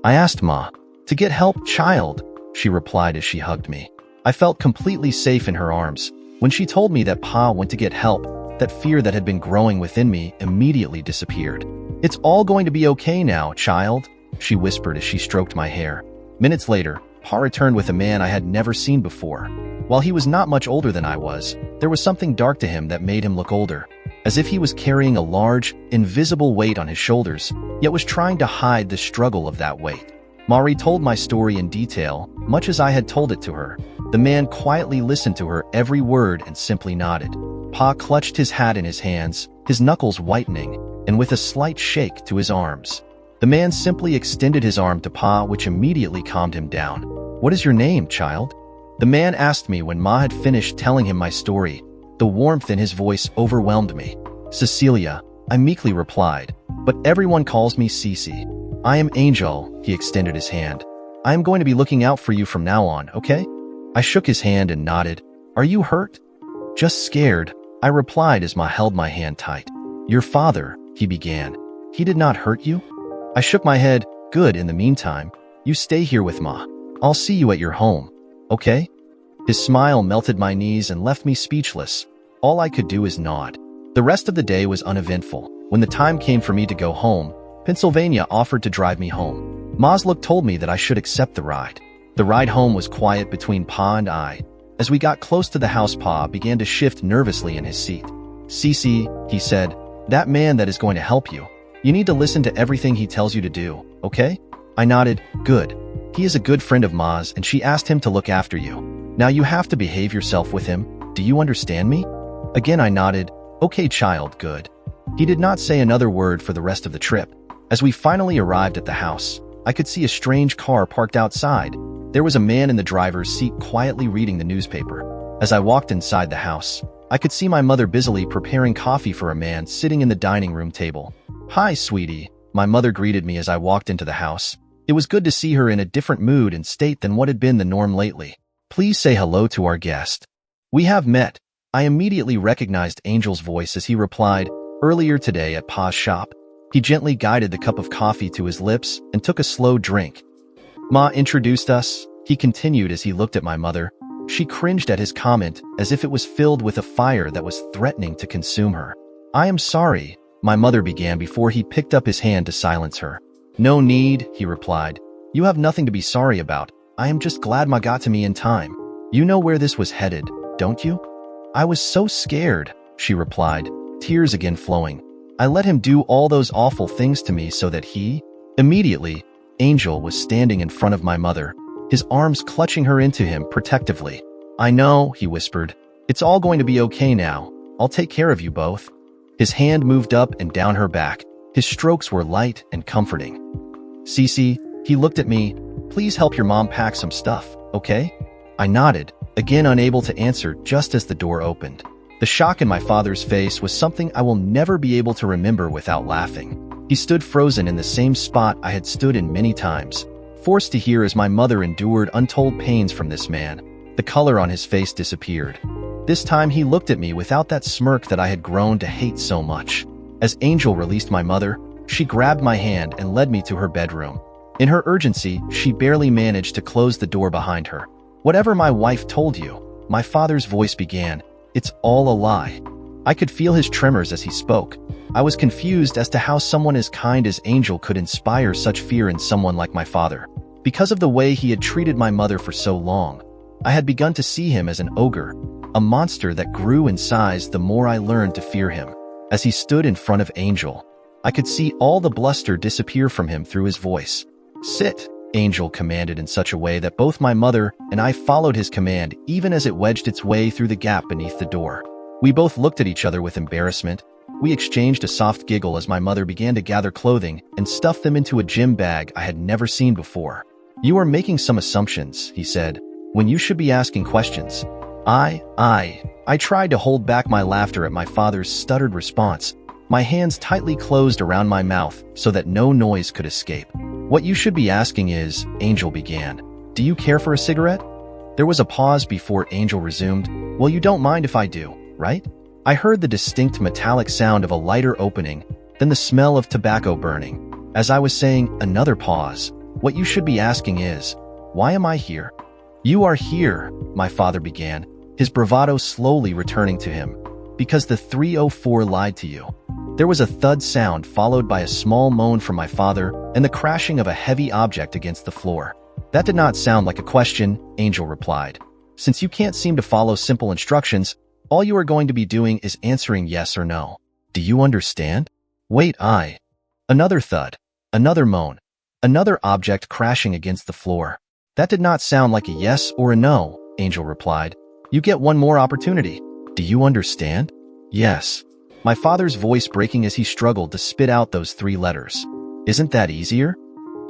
I asked Ma. "To get help, child," she replied as she hugged me. I felt completely safe in her arms. When she told me that Pa went to get help, that fear that had been growing within me immediately disappeared. "It's all going to be okay now, child," she whispered as she stroked my hair. Minutes later, Pa returned with a man I had never seen before. While he was not much older than I was, there was something dark to him that made him look older, as if he was carrying a large, invisible weight on his shoulders, yet was trying to hide the struggle of that weight. Mari told my story in detail, much as I had told it to her. The man quietly listened to her every word and simply nodded. Pa clutched his hat in his hands, his knuckles whitening, and with a slight shake to his arms. The man simply extended his arm to Pa, which immediately calmed him down. "What is your name, child?" The man asked me when Ma had finished telling him my story. The warmth in his voice overwhelmed me. "Cecilia," I meekly replied, "but everyone calls me Cece." "I am Angel," he extended his hand. "I am going to be looking out for you from now on, okay?" I shook his hand and nodded. "Are you hurt?" "Just scared," I replied as Ma held my hand tight. "Your father," he began. "He did not hurt you?" I shook my head. "Good, in the meantime, you stay here with Ma. I'll see you at your home, okay?" His smile melted my knees and left me speechless. All I could do is nod. The rest of the day was uneventful. When the time came for me to go home, Pennsylvania offered to drive me home. Masluk told me that I should accept the ride. The ride home was quiet between Pa and I. As we got close to the house, Pa began to shift nervously in his seat. "Cece," he said, "that man that is going to help you. You need to listen to everything he tells you to do, okay?" I nodded. "Good. He is a good friend of Ma's and she asked him to look after you. Now you have to behave yourself with him. Do you understand me?" Again I nodded. "Okay, child, good." He did not say another word for the rest of the trip. As we finally arrived at the house, I could see a strange car parked outside. There was a man in the driver's seat quietly reading the newspaper. As I walked inside the house, I could see my mother busily preparing coffee for a man sitting in the dining room table. "Hi, sweetie," my mother greeted me as I walked into the house. It was good to see her in a different mood and state than what had been the norm lately. "Please say hello to our guest." "We have met." I immediately recognized Angel's voice as he replied, "Earlier today at Pa's shop." He gently guided the cup of coffee to his lips and took a slow drink. "Ma introduced us," he continued as he looked at my mother. She cringed at his comment as if it was filled with a fire that was threatening to consume her. "I am sorry," my mother began before he picked up his hand to silence her. "No need," he replied. "You have nothing to be sorry about. I am just glad Ma got to me in time. You know where this was headed, don't you?" "I was so scared," she replied, tears again flowing. "I let him do all those awful things to me so that he—" Immediately, Angel was standing in front of my mother, his arms clutching her into him protectively. "I know," he whispered. "It's all going to be okay now. I'll take care of you both." His hand moved up and down her back. His strokes were light and comforting. "Cece," he looked at me, "please help your mom pack some stuff, okay?" I nodded, again unable to answer just as the door opened. The shock in my father's face was something I will never be able to remember without laughing. He stood frozen in the same spot I had stood in many times, forced to hear as my mother endured untold pains from this man. The color on his face disappeared. This time he looked at me without that smirk that I had grown to hate so much. As Angel released my mother, she grabbed my hand and led me to her bedroom. In her urgency, she barely managed to close the door behind her. "Whatever my wife told you," my father's voice began, "it's all a lie." I could feel his tremors as he spoke. I was confused as to how someone as kind as Angel could inspire such fear in someone like my father. Because of the way he had treated my mother for so long, I had begun to see him as an ogre, a monster that grew in size the more I learned to fear him. As he stood in front of Angel, I could see all the bluster disappear from him through his voice. "Sit," Angel commanded in such a way that both my mother and I followed his command even as it wedged its way through the gap beneath the door. We both looked at each other with embarrassment. We exchanged a soft giggle as my mother began to gather clothing and stuff them into a gym bag I had never seen before. "You are making some assumptions," he said, "when you should be asking questions." I tried to hold back my laughter at my father's stuttered response, my hands tightly closed around my mouth so that no noise could escape. "What you should be asking is," Angel began, "do you care for a cigarette?" There was a pause before Angel resumed, "Well, you don't mind if I do, right?" I heard the distinct metallic sound of a lighter opening, then the smell of tobacco burning. As I was saying, another pause. "What you should be asking is, why am I here?" "You are here," my father began, his bravado slowly returning to him, "because the 304 lied to you." There was a thud sound followed by a small moan from my father and the crashing of a heavy object against the floor. "That did not sound like a question," Angel replied. "Since you can't seem to follow simple instructions, all you are going to be doing is answering yes or no. Do you understand?" "Wait, Another thud. Another moan. Another object crashing against the floor. "That did not sound like a yes or a no," Angel replied. "You get one more opportunity. Do you understand?" "Yes." My father's voice breaking as he struggled to spit out those 3 letters. "Isn't that easier?"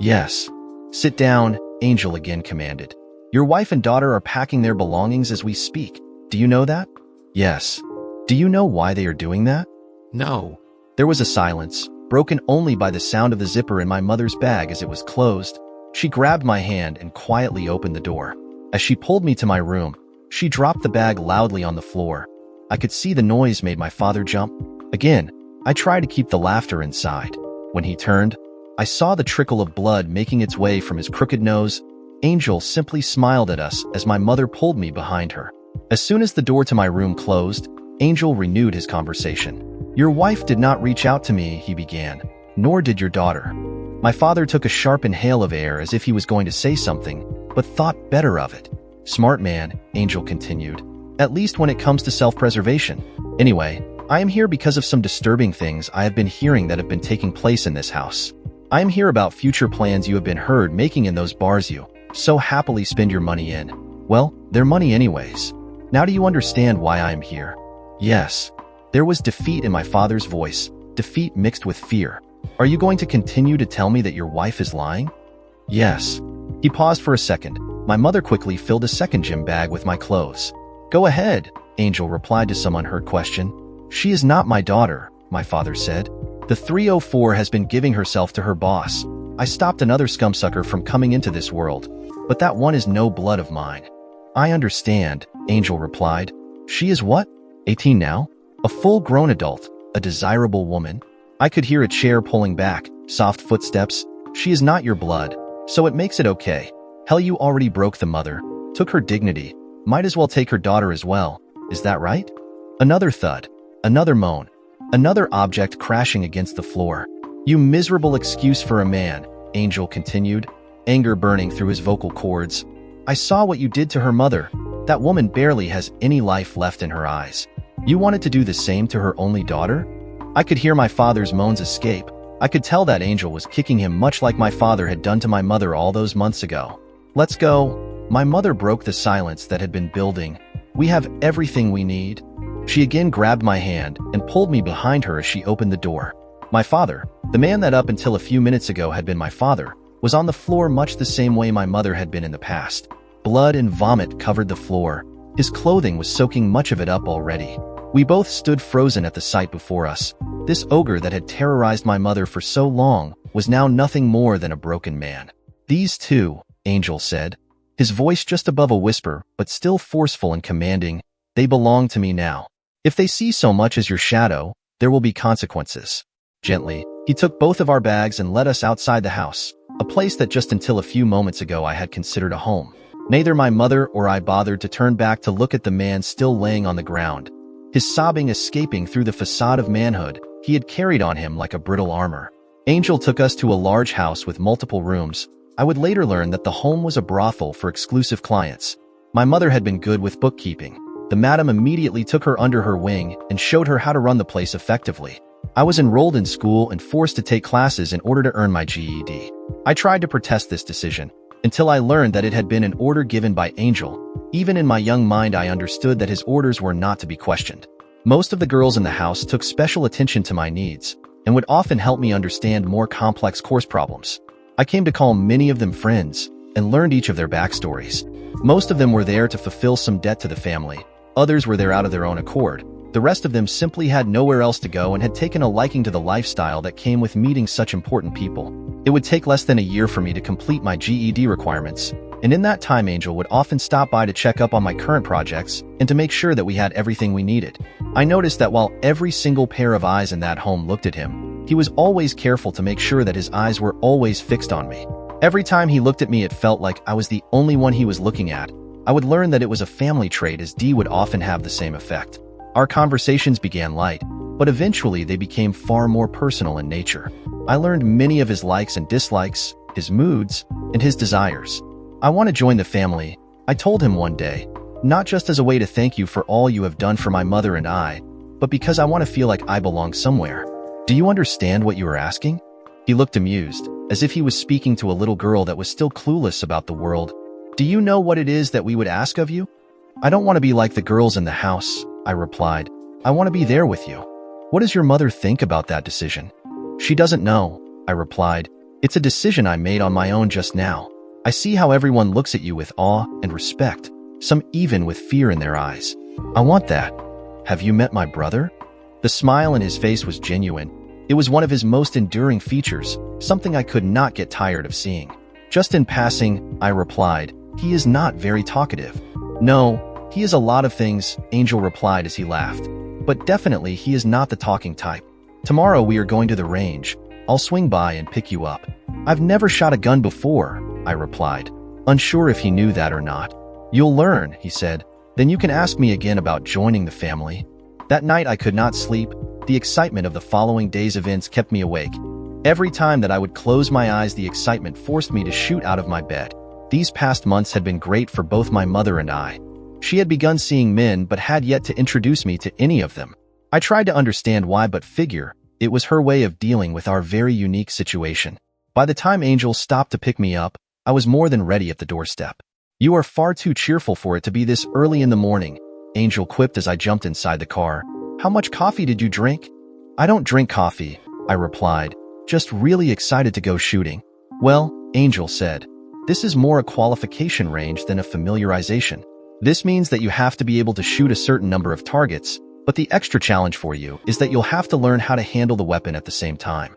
"Yes." "Sit down," Angel again commanded. "Your wife and daughter are packing their belongings as we speak. Do you know that?" "Yes." "Do you know why they are doing that?" No. There was a silence, broken only by the sound of the zipper in my mother's bag as it was closed. She grabbed my hand and quietly opened the door. As she pulled me to my room, she dropped the bag loudly on the floor. I could see the noise made my father jump. Again, I tried to keep the laughter inside. When he turned, I saw the trickle of blood making its way from his crooked nose. Angel simply smiled at us as my mother pulled me behind her. As soon as the door to my room closed, Angel renewed his conversation. "Your wife did not reach out to me," he began, "nor did your daughter." My father took a sharp inhale of air as if he was going to say something, but thought better of it. "Smart man," Angel continued, "at least when it comes to self-preservation. Anyway, I am here because of some disturbing things I have been hearing that have been taking place in this house. I am here about future plans you have been heard making in those bars you so happily spend your money in. Well, they're money anyways. Now do you understand why I am here?" "Yes." There was defeat in my father's voice, defeat mixed with fear. "Are you going to continue to tell me that your wife is lying?" "Yes." He paused for a second. My mother quickly filled a second gym bag with my clothes. "Go ahead," Angel replied to some unheard question. "She is not my daughter," my father said. "The 304 has been giving herself to her boss. I stopped another scumsucker from coming into this world, but that one is no blood of mine." "I understand," Angel replied. "She is what? 18 now? A full-grown adult, a desirable woman?" I could hear a chair pulling back, soft footsteps. "She is not your blood, so it makes it okay. Hell, you already broke the mother, took her dignity, might as well take her daughter as well. Is that right?" Another thud, another moan, another object crashing against the floor. "You miserable excuse for a man," Angel continued, anger burning through his vocal cords. "I saw what you did to her mother. That woman barely has any life left in her eyes. You wanted to do the same to her only daughter?" I could hear my father's moans escape. I could tell that Angel was kicking him much like my father had done to my mother all those months ago. "Let's go." My mother broke the silence that had been building. "We have everything we need." She again grabbed my hand and pulled me behind her as she opened the door. My father, the man that up until a few minutes ago had been my father, was on the floor much the same way my mother had been in the past. Blood and vomit covered the floor. His clothing was soaking much of it up already. We both stood frozen at the sight before us. This ogre that had terrorized my mother for so long was now nothing more than a broken man. "These two," Angel said, his voice just above a whisper, but still forceful and commanding, "they belong to me now. If they see so much as your shadow, there will be consequences." Gently, he took both of our bags and led us outside the house, a place that just until a few moments ago I had considered a home. Neither my mother or I bothered to turn back to look at the man still laying on the ground, his sobbing escaping through the facade of manhood he had carried on him like a brittle armor. Angel took us to a large house with multiple rooms. I would later learn that the home was a brothel for exclusive clients. My mother had been good with bookkeeping. The madam immediately took her under her wing and showed her how to run the place effectively. I was enrolled in school and forced to take classes in order to earn my GED. I tried to protest this decision, until I learned that it had been an order given by Angel. Even in my young mind, I understood that his orders were not to be questioned. Most of the girls in the house took special attention to my needs and would often help me understand more complex course problems. I came to call many of them friends and learned each of their backstories. Most of them were there to fulfill some debt to the family. Others were there out of their own accord. The rest of them simply had nowhere else to go and had taken a liking to the lifestyle that came with meeting such important people. It would take less than a year for me to complete my GED requirements, and in that time Angel would often stop by to check up on my current projects and to make sure that we had everything we needed. I noticed that while every single pair of eyes in that home looked at him, he was always careful to make sure that his eyes were always fixed on me. Every time he looked at me, it felt like I was the only one he was looking at. I would learn that it was a family trait, as Dee would often have the same effect. Our conversations began light, but eventually they became far more personal in nature. I learned many of his likes and dislikes, his moods, and his desires. "I want to join the family," I told him one day, "not just as a way to thank you for all you have done for my mother and I, but because I want to feel like I belong somewhere. Do you understand what you are asking?" He looked amused, as if he was speaking to a little girl that was still clueless about the world. "Do you know what it is that we would ask of you?" "I don't want to be like the girls in the house," I replied. "I want to be there with you." "What does your mother think about that decision?" "She doesn't know," I replied. "It's a decision I made on my own just now. I see how everyone looks at you with awe and respect, some even with fear in their eyes. I want that. Have you met my brother?" The smile in his face was genuine. It was one of his most enduring features, something I could not get tired of seeing. "Just in passing," I replied, "he is not very talkative." "No, he is a lot of things," Angel replied as he laughed. "But definitely he is not the talking type. Tomorrow we are going to the range. I'll swing by and pick you up." "I've never shot a gun before," I replied. unsure if he knew that or not. "You'll learn," he said. "Then you can ask me again about joining the family." That night I could not sleep. The excitement of the following day's events kept me awake. Every time that I would close my eyes, the excitement forced me to shoot out of my bed. These past months had been great for both my mother and I. She had begun seeing men but had yet to introduce me to any of them. I tried to understand why, but figure it was her way of dealing with our very unique situation. By the time Angel stopped to pick me up, I was more than ready at the doorstep. "You are far too cheerful for it to be this early in the morning," Angel quipped as I jumped inside the car. "How much coffee did you drink?" "I don't drink coffee," I replied, just really excited to go shooting. "Well," Angel said, "this is more a qualification range than a familiarization. This means that you have to be able to shoot a certain number of targets, but the extra challenge for you is that you'll have to learn how to handle the weapon at the same time."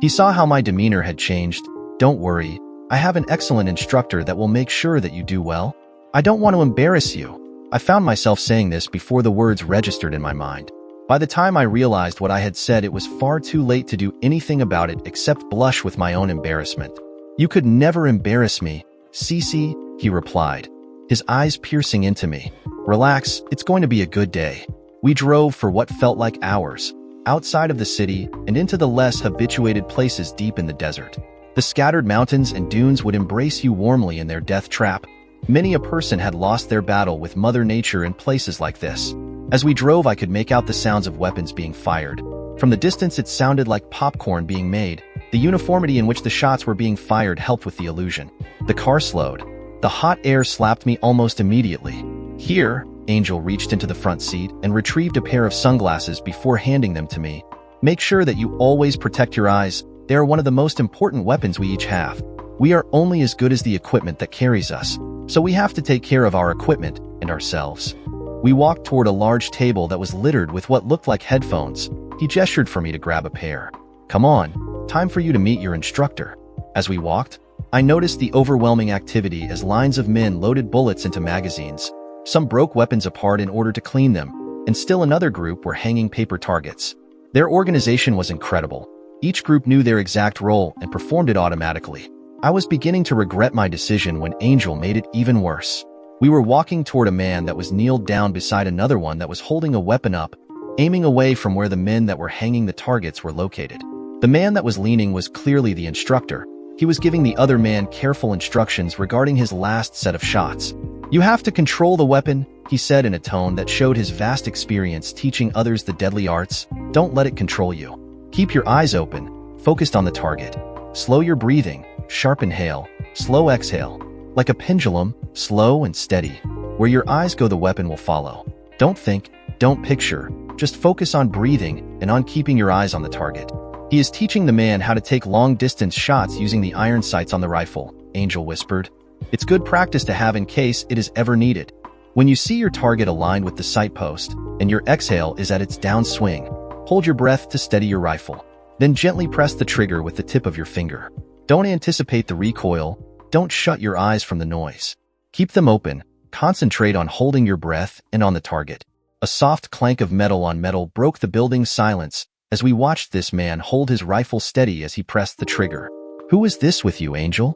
He saw how my demeanor had changed. "Don't worry, I have an excellent instructor that will make sure that you do well. I don't want to embarrass you." I found myself saying this before the words registered in my mind. By the time I realized what I had said, it was far too late to do anything about it except blush with my own embarrassment. "You could never embarrass me, Cece," he replied, his eyes piercing into me. "Relax, it's going to be a good day." We drove for what felt like hours, outside of the city and into the less habituated places deep in the desert. The scattered mountains and dunes would embrace you warmly in their death trap. Many a person had lost their battle with Mother Nature in places like this. As we drove, I could make out the sounds of weapons being fired. From the distance, it sounded like popcorn being made. The uniformity in which the shots were being fired helped with the illusion. The car slowed. The hot air slapped me almost immediately. "Here," Angel reached into the front seat and retrieved a pair of sunglasses before handing them to me. "Make sure that you always protect your eyes. They are one of the most important weapons we each have. We are only as good as the equipment that carries us, so we have to take care of our equipment and ourselves." We walked toward a large table that was littered with what looked like headphones. He gestured for me to grab a pair. "Come on, time for you to meet your instructor." As we walked, I noticed the overwhelming activity as lines of men loaded bullets into magazines. Some broke weapons apart in order to clean them, and still another group were hanging paper targets. Their organization was incredible. Each group knew their exact role and performed it automatically. I was beginning to regret my decision when Angel made it even worse. We were walking toward a man that was kneeled down beside another one that was holding a weapon up, aiming away from where the men that were hanging the targets were located. The man that was leaning was clearly the instructor. He was giving the other man careful instructions regarding his last set of shots. "You have to control the weapon," he said in a tone that showed his vast experience teaching others the deadly arts. "Don't let it control you. Keep your eyes open, focused on the target. Slow your breathing, sharp inhale, slow exhale. Like a pendulum, slow and steady. Where your eyes go, the weapon will follow. Don't think, don't picture, just focus on breathing and on keeping your eyes on the target." "He is teaching the man how to take long-distance shots using the iron sights on the rifle," Angel whispered. "It's good practice to have in case it is ever needed. When you see your target aligned with the sight post and your exhale is at its downswing, hold your breath to steady your rifle. Then gently press the trigger with the tip of your finger. Don't anticipate the recoil. Don't shut your eyes from the noise. Keep them open. Concentrate on holding your breath and on the target." A soft clank of metal on metal broke the building's silence as we watched this man hold his rifle steady as he pressed the trigger. "Who is this with you, Angel?"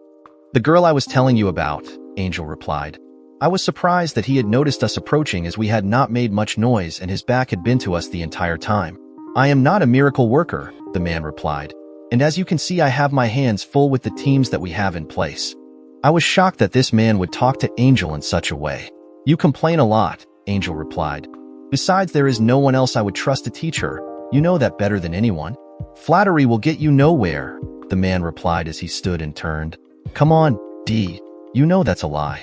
"The girl I was telling you about," Angel replied. I was surprised that he had noticed us approaching, as we had not made much noise and his back had been to us the entire time. "I am not a miracle worker," the man replied, "and as you can see, I have my hands full with the teams that we have in place." I was shocked that this man would talk to Angel in such a way. "You complain a lot," Angel replied. "Besides, there is no one else I would trust to teach her. You know that better than anyone." "Flattery will get you nowhere," the man replied as he stood and turned. "Come on, D. You know that's a lie."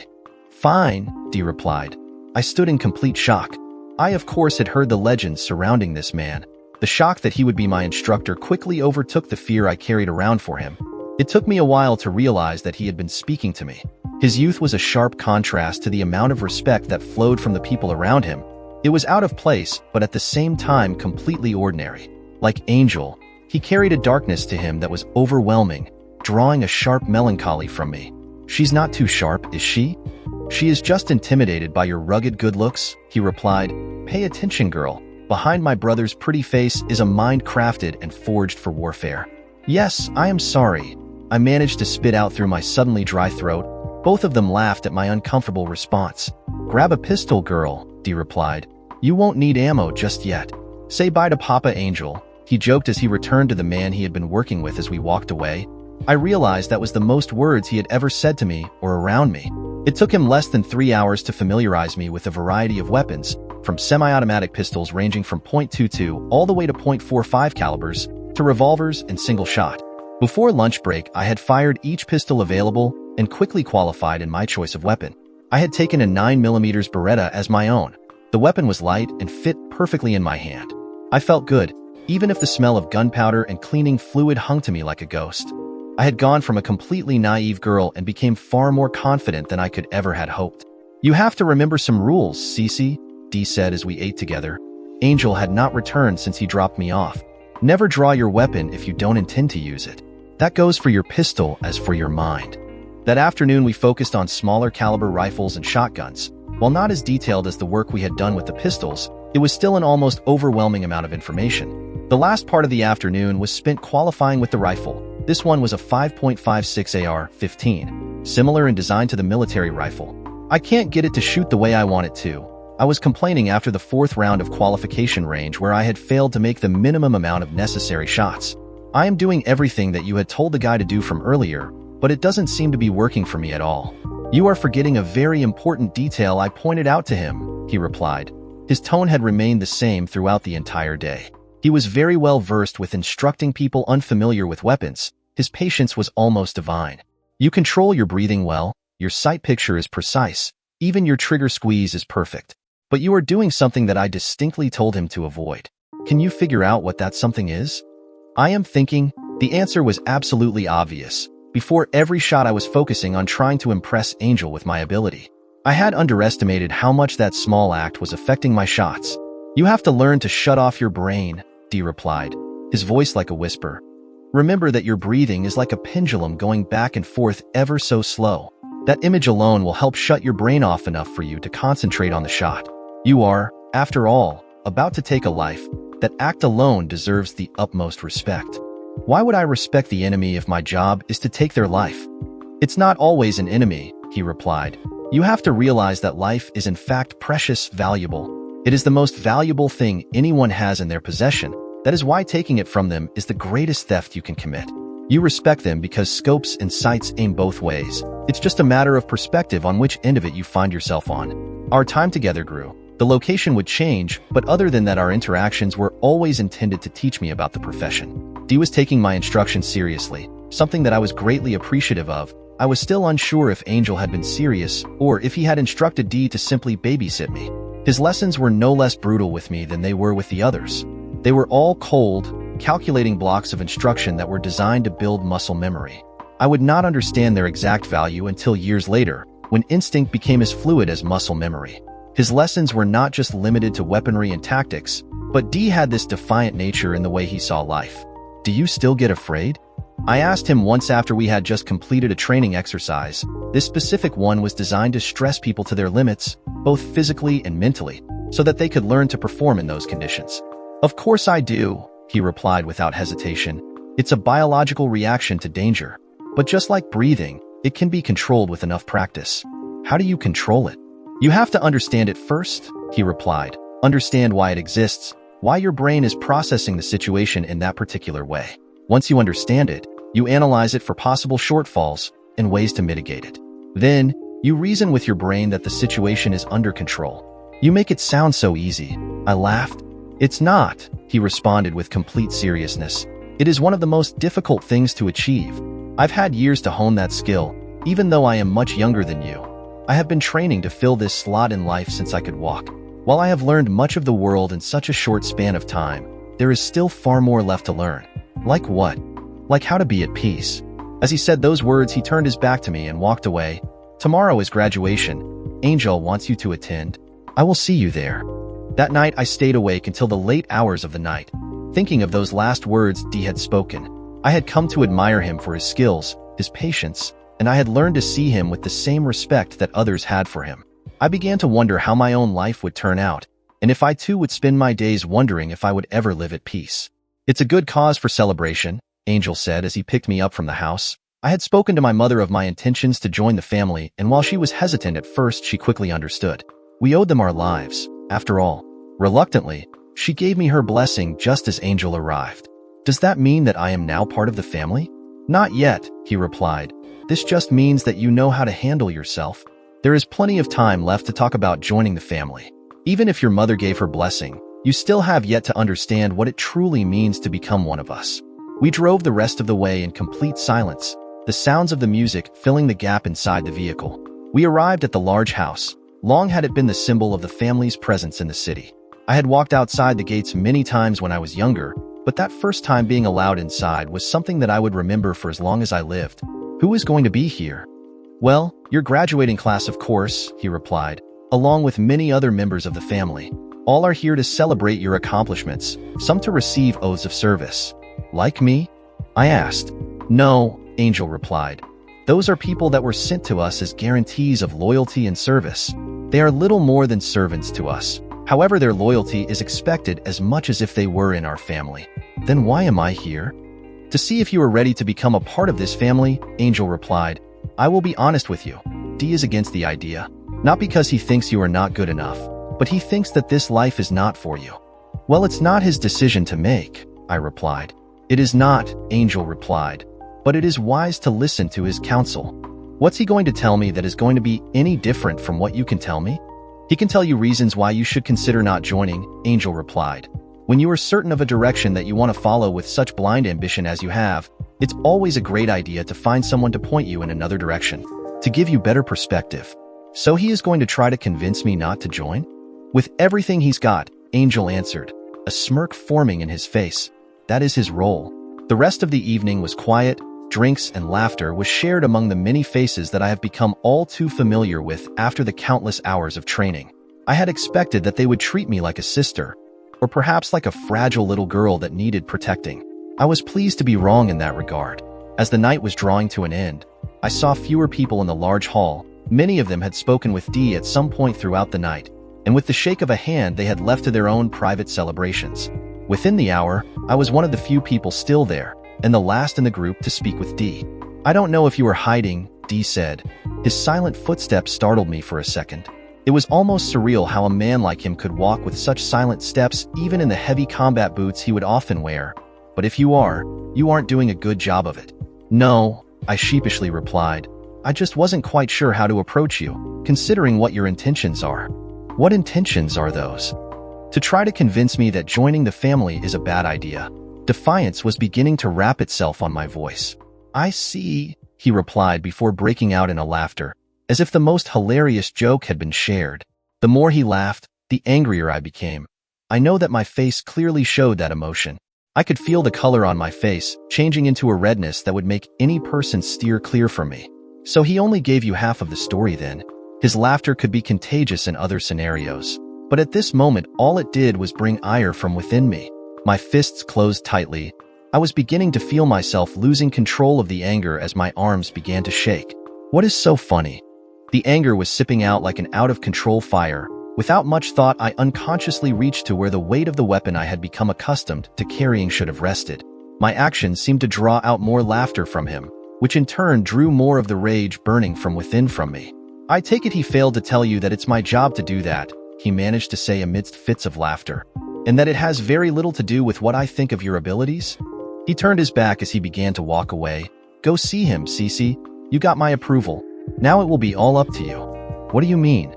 "Fine," D replied. I stood in complete shock. I, of course, had heard the legends surrounding this man. The shock that he would be my instructor quickly overtook the fear I carried around for him. It took me a while to realize that he had been speaking to me. His youth was a sharp contrast to the amount of respect that flowed from the people around him. It was out of place, but at the same time completely ordinary. Like Angel, he carried a darkness to him that was overwhelming, drawing a sharp melancholy from me. "She's not too sharp, is she?" "She is just intimidated by your rugged good looks," he replied. "Pay attention, girl. Behind my brother's pretty face is a mind crafted and forged for warfare." "Yes, I am sorry," I managed to spit out through my suddenly dry throat. Both of them laughed at my uncomfortable response. "Grab a pistol, girl," Dee replied. "You won't need ammo just yet. Say bye to Papa Angel," he joked as he returned to the man he had been working with as we walked away. I realized that was the most words he had ever said to me or around me. It took him less than 3 hours to familiarize me with a variety of weapons, from semi-automatic pistols ranging from .22 all the way to .45 calibers, to revolvers and single shot. Before lunch break, I had fired each pistol available and quickly qualified in my choice of weapon. I had taken a 9mm Beretta as my own. The weapon was light and fit perfectly in my hand. I felt good, even if the smell of gunpowder and cleaning fluid hung to me like a ghost. I had gone from a completely naive girl and became far more confident than I could ever had hoped. "You have to remember some rules, Cece," Dee said as we ate together. Angel had not returned since he dropped me off. "Never draw your weapon if you don't intend to use it. That goes for your pistol as for your mind." That afternoon we focused on smaller caliber rifles and shotguns. While not as detailed as the work we had done with the pistols, it was still an almost overwhelming amount of information. The last part of the afternoon was spent qualifying with the rifle. This one was a 5.56 AR-15, similar in design to the military rifle. "I can't get it to shoot the way I want it to," I was complaining after the 4th round of qualification range where I had failed to make the minimum amount of necessary shots. "I am doing everything that you had told the guy to do from earlier, but it doesn't seem to be working for me at all." "You are forgetting a very important detail I pointed out to him," he replied. His tone had remained the same throughout the entire day. He was very well versed with instructing people unfamiliar with weapons. His patience was almost divine. "You control your breathing well, your sight picture is precise, even your trigger squeeze is perfect. But you are doing something that I distinctly told him to avoid. Can you figure out what that something is?" I am thinking. The answer was absolutely obvious. Before every shot I was focusing on trying to impress Angel with my ability. I had underestimated how much that small act was affecting my shots. "You have to learn to shut off your brain," Dee replied, his voice like a whisper. "Remember that your breathing is like a pendulum going back and forth ever so slow. That image alone will help shut your brain off enough for you to concentrate on the shot. You are, after all, about to take a life. That act alone deserves the utmost respect." "Why would I respect the enemy if my job is to take their life?" "It's not always an enemy," he replied. "You have to realize that life is in fact precious, valuable. It is the most valuable thing anyone has in their possession. That is why taking it from them is the greatest theft you can commit. You respect them because scopes and sights aim both ways. It's just a matter of perspective on which end of it you find yourself on." Our time together grew. The location would change, but other than that our interactions were always intended to teach me about the profession. Dee was taking my instructions seriously, something that I was greatly appreciative of. I was still unsure if Angel had been serious, or if he had instructed Dee to simply babysit me. His lessons were no less brutal with me than they were with the others. They were all cold, calculating blocks of instruction that were designed to build muscle memory. I would not understand their exact value until years later, when instinct became as fluid as muscle memory. His lessons were not just limited to weaponry and tactics, but Dee had this defiant nature in the way he saw life. "Do you still get afraid?" I asked him once after we had just completed a training exercise. This specific one was designed to stress people to their limits, both physically and mentally, so that they could learn to perform in those conditions. "Of course I do," he replied without hesitation. "It's a biological reaction to danger. But just like breathing, it can be controlled with enough practice." "How do you control it?" "You have to understand it first," he replied. "Understand why it exists, why your brain is processing the situation in that particular way. Once you understand it, you analyze it for possible shortfalls and ways to mitigate it. Then, you reason with your brain that the situation is under control. You make it sound so easy." I laughed. "It's not," he responded with complete seriousness. "It is one of the most difficult things to achieve. I've had years to hone that skill, even though I am much younger than you. I have been training to fill this slot in life since I could walk. While I have learned much of the world in such a short span of time, there is still far more left to learn." "Like what?" "Like how to be at peace." As he said those words, he turned his back to me and walked away. "Tomorrow is graduation. Angel wants you to attend. I will see you there." That night, I stayed awake until the late hours of the night, thinking of those last words Dee had spoken. I had come to admire him for his skills, his patience, and I had learned to see him with the same respect that others had for him. I began to wonder how my own life would turn out, and if I too would spend my days wondering if I would ever live at peace. "It's a good cause for celebration," Angel said as he picked me up from the house. I had spoken to my mother of my intentions to join the family, and while she was hesitant at first, she quickly understood. We owed them our lives, after all. Reluctantly, she gave me her blessing just as Angel arrived. Does that mean that I am now part of the family? Not yet, he replied. This just means that you know how to handle yourself. There is plenty of time left to talk about joining the family. Even if your mother gave her blessing, you still have yet to understand what it truly means to become one of us. We drove the rest of the way in complete silence, the sounds of the music filling the gap inside the vehicle. We arrived at the large house. Long had it been the symbol of the family's presence in the city. I had walked outside the gates many times when I was younger, but that first time being allowed inside was something that I would remember for as long as I lived. Who is going to be here? Well, your graduating class, of course, he replied, along with many other members of the family. All are here to celebrate your accomplishments, some to receive oaths of service. Like me? I asked. No, Angel replied. Those are people that were sent to us as guarantees of loyalty and service. They are little more than servants to us. However, their loyalty is expected as much as if they were in our family. Then why am I here? To see if you are ready to become a part of this family, Angel replied. I will be honest with you. D is against the idea. Not because he thinks you are not good enough, but he thinks that this life is not for you. Well, it's not his decision to make, I replied. It is not, Angel replied, but it is wise to listen to his counsel. What's he going to tell me that is going to be any different from what you can tell me? He can tell you reasons why you should consider not joining, Angel replied. When you are certain of a direction that you want to follow with such blind ambition as you have, it's always a great idea to find someone to point you in another direction, to give you better perspective. So he is going to try to convince me not to join? With everything he's got, Angel answered, a smirk forming in his face. That is his role. The rest of the evening was quiet. Drinks and laughter was shared among the many faces that I have become all too familiar with after the countless hours of training. I had expected that they would treat me like a sister, or perhaps like a fragile little girl that needed protecting. I was pleased to be wrong in that regard. As the night was drawing to an end, I saw fewer people in the large hall. Many of them had spoken with D at some point throughout the night, and with the shake of a hand they had left to their own private celebrations. Within the hour, I was one of the few people still there, and the last in the group to speak with D. I don't know if you were hiding, D said. His silent footsteps startled me for a second. It was almost surreal how a man like him could walk with such silent steps even in the heavy combat boots he would often wear. But if you are, you aren't doing a good job of it. No, I sheepishly replied. I just wasn't quite sure how to approach you, considering what your intentions are. What intentions are those? To try to convince me that joining the family is a bad idea. Defiance was beginning to wrap itself on my voice. I see, he replied before breaking out in a laughter, as if the most hilarious joke had been shared. The more he laughed, the angrier I became. I know that my face clearly showed that emotion. I could feel the color on my face, changing into a redness that would make any person steer clear from me. So he only gave you half of the story then. His laughter could be contagious in other scenarios. But at this moment, all it did was bring ire from within me. My fists closed tightly. I was beginning to feel myself losing control of the anger as my arms began to shake. What is so funny? The anger was sipping out like an out-of-control fire. Without much thought, I unconsciously reached to where the weight of the weapon I had become accustomed to carrying should have rested. My actions seemed to draw out more laughter from him, which in turn drew more of the rage burning from within from me. I take it he failed to tell you that it's my job to do that, he managed to say amidst fits of laughter. And that it has very little to do with what I think of your abilities? He turned his back as he began to walk away. Go see him, Cece. You got my approval. Now it will be all up to you. What do you mean?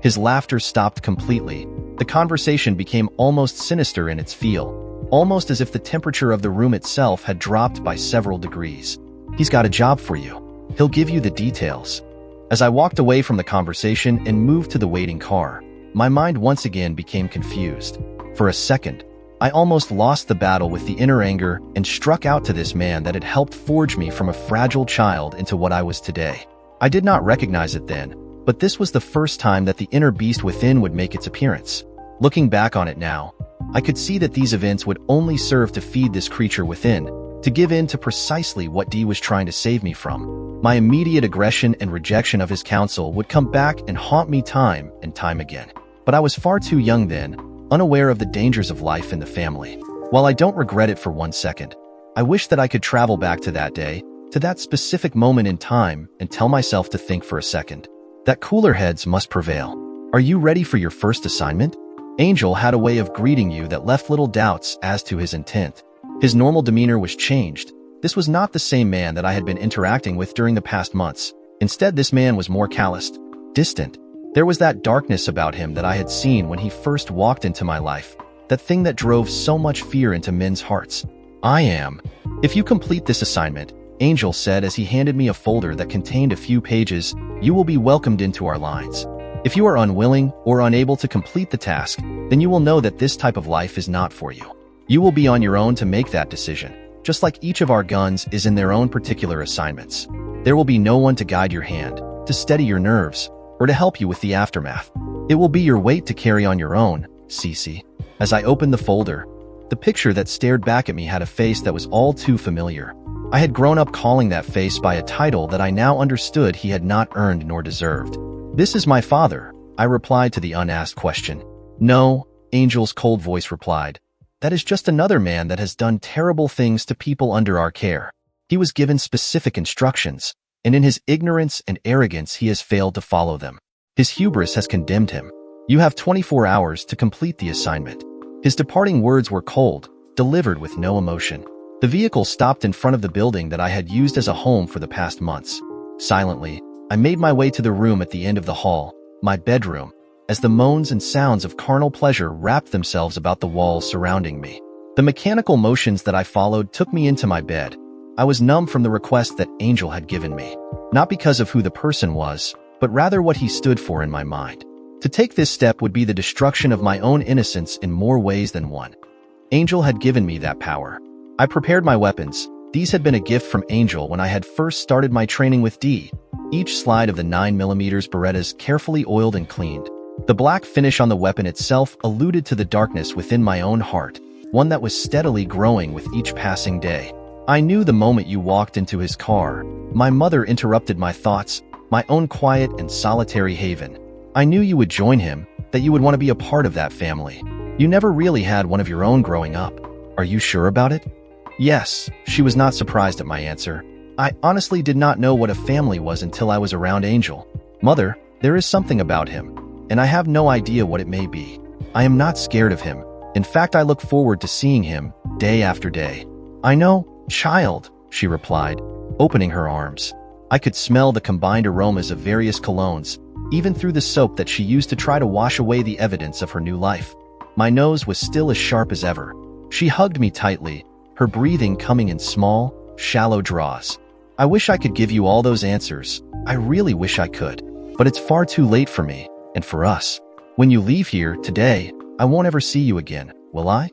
His laughter stopped completely. The conversation became almost sinister in its feel, almost as if the temperature of the room itself had dropped by several degrees. He's got a job for you. He'll give you the details. As I walked away from the conversation and moved to the waiting car, my mind once again became confused. For a second, I almost lost the battle with the inner anger and struck out to this man that had helped forge me from a fragile child into what I was today. I did not recognize it then, but this was the first time that the inner beast within would make its appearance. Looking back on it now, I could see that these events would only serve to feed this creature within, to give in to precisely what D was trying to save me from. My immediate aggression and rejection of his counsel would come back and haunt me time and time again. But I was far too young then, unaware of the dangers of life in the family. While I don't regret it for 1 second, I wish that I could travel back to that day, to that specific moment in time and tell myself to think for a second. That cooler heads must prevail. Are you ready for your first assignment? Angel had a way of greeting you that left little doubts as to his intent. His normal demeanor was changed. This was not the same man that I had been interacting with during the past months. Instead, this man was more calloused, distant. There was that darkness about him that I had seen when he first walked into my life. That thing that drove so much fear into men's hearts. If you complete this assignment, Angel said as he handed me a folder that contained a few pages, you will be welcomed into our lines. If you are unwilling or unable to complete the task, then you will know that this type of life is not for you. You will be on your own to make that decision, just like each of our guns is in their own particular assignments. There will be no one to guide your hand, to steady your nerves, or to help you with the aftermath. It will be your weight to carry on your own, Cece. As I opened the folder, the picture that stared back at me had a face that was all too familiar. I had grown up calling that face by a title that I now understood he had not earned nor deserved. This is my father, I replied to the unasked question. No, Angel's cold voice replied. That is just another man that has done terrible things to people under our care. He was given specific instructions, and in his ignorance and arrogance he has failed to follow them. His hubris has condemned him. You have 24 hours to complete the assignment. His departing words were cold, delivered with no emotion. The vehicle stopped in front of the building that I had used as a home for the past months. Silently, I made my way to the room at the end of the hall, my bedroom, as the moans and sounds of carnal pleasure wrapped themselves about the walls surrounding me. The mechanical motions that I followed took me into my bed. I was numb from the request that Angel had given me, not because of who the person was, but rather what he stood for in my mind. To take this step would be the destruction of my own innocence in more ways than one. Angel had given me that power. I prepared my weapons. These had been a gift from Angel when I had first started my training with D. Each slide of the 9mm Berettas carefully oiled and cleaned. The black finish on the weapon itself alluded to the darkness within my own heart, one that was steadily growing with each passing day. I knew the moment you walked into his car, my mother interrupted my thoughts, my own quiet and solitary haven. I knew you would join him, that you would want to be a part of that family. You never really had one of your own growing up. Are you sure about it? Yes, she was not surprised at my answer. I honestly did not know what a family was until I was around Angel. Mother, there is something about him, and I have no idea what it may be. I am not scared of him. In fact, I look forward to seeing him, day after day. I know, child, she replied, opening her arms. I could smell the combined aromas of various colognes, even through the soap that she used to try to wash away the evidence of her new life. My nose was still as sharp as ever. She hugged me tightly, her breathing coming in small, shallow draws. I wish I could give you all those answers. I really wish I could. But it's far too late for me, and for us. When you leave here today, I won't ever see you again, will I?